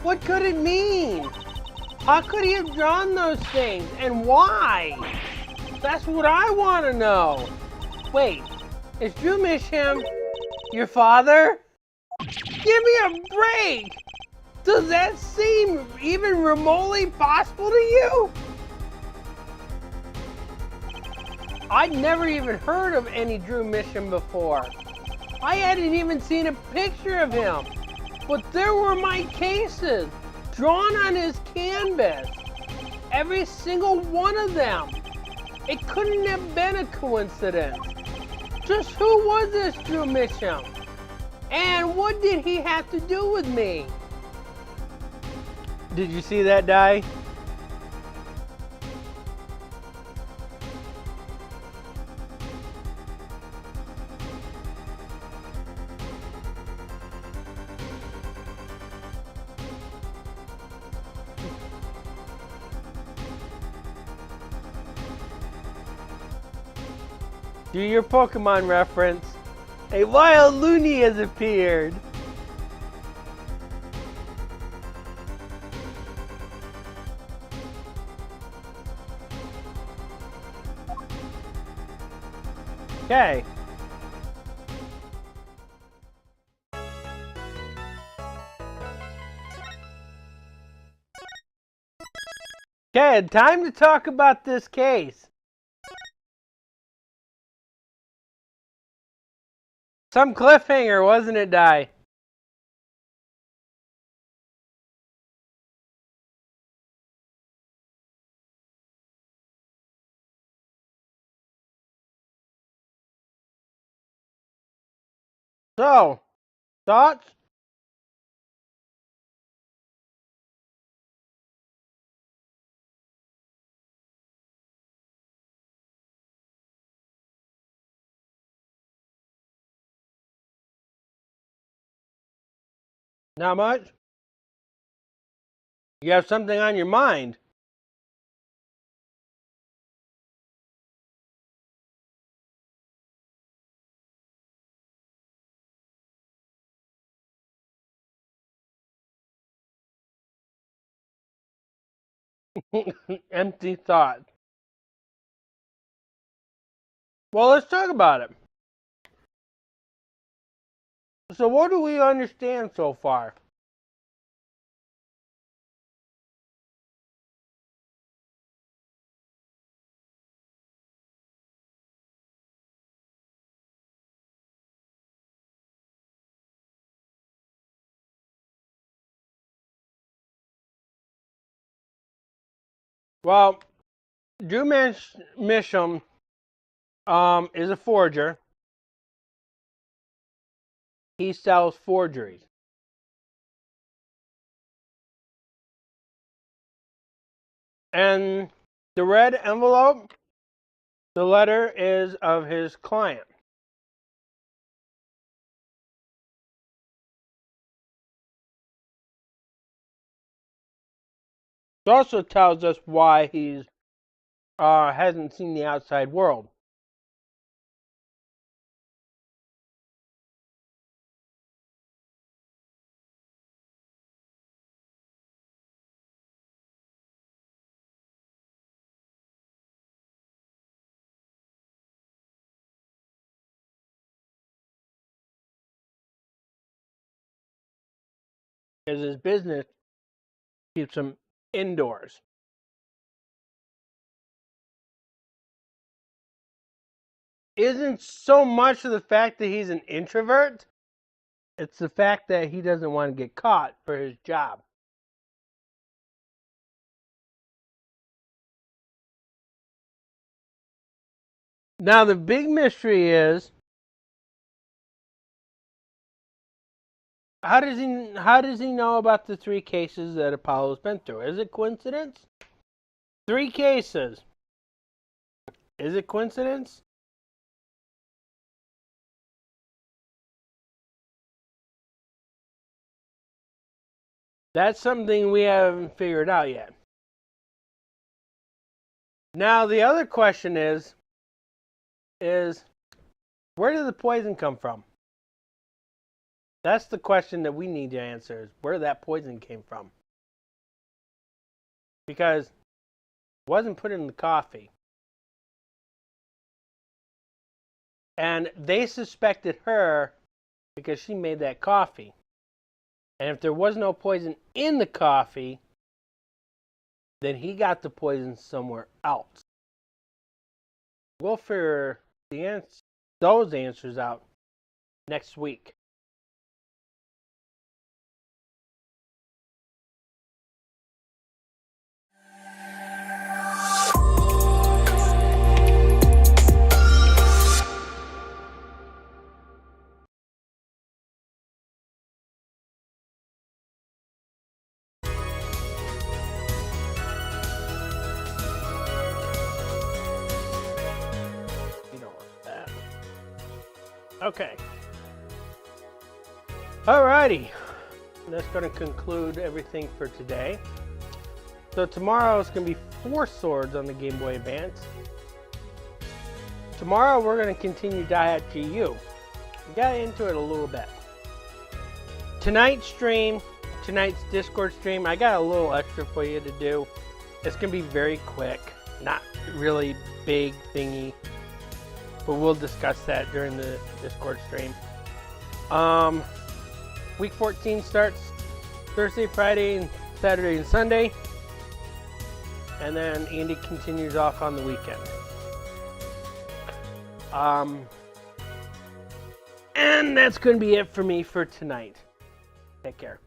What could it mean? How could he have drawn those things, and why? That's what I want to know. Wait, is Drew Misham your father? Give me a break! Does that seem even remotely possible to you? I'd never even heard of any Drew Misham before. I hadn't even seen a picture of him. But there were my cases, drawn on his canvas. Every single one of them. It couldn't have been a coincidence. Just who was this Drew Misham? And what did he have to do with me? Did you see that die? Do your Pokemon reference. A wild loony has appeared. Okay. Okay, time to talk about this case. Some cliffhanger, wasn't it, Di? So, thoughts? Not much? You have something on your mind? Empty thought. Well, let's talk about it. So what do we understand so far? Well, Drew Misham is a forger. He sells forgeries. And the red envelope, the letter is of his client. It also tells us why he's hasn't seen the outside world. Because his business keeps him indoors. Isn't so much of the fact that he's an introvert, it's the fact that he doesn't want to get caught for his job. Now, the big mystery is How does he know about the 3 cases that Apollo's been through? Is it coincidence? 3 cases. Is it coincidence? That's something we haven't figured out yet. Now the other question is where did the poison come from? That's the question that we need to answer, is where that poison came from. Because it wasn't put in the coffee. And they suspected her because she made that coffee. And if there was no poison in the coffee, then he got the poison somewhere else. We'll figure those answers out next week. Okay. Alrighty. That's going to conclude everything for today. So tomorrow is going to be 4 swords on the Game Boy Advance. Tomorrow we're going to continue Daihatchi GU. We got into it a little bit. Tonight's Discord stream, I got a little extra for you to do. It's going to be very quick, not really big thingy. But we'll discuss that during the Discord stream. Week 14 starts Thursday, Friday, and Saturday and Sunday. And then Andy continues off on the weekend. And that's going to be it for me for tonight. Take care.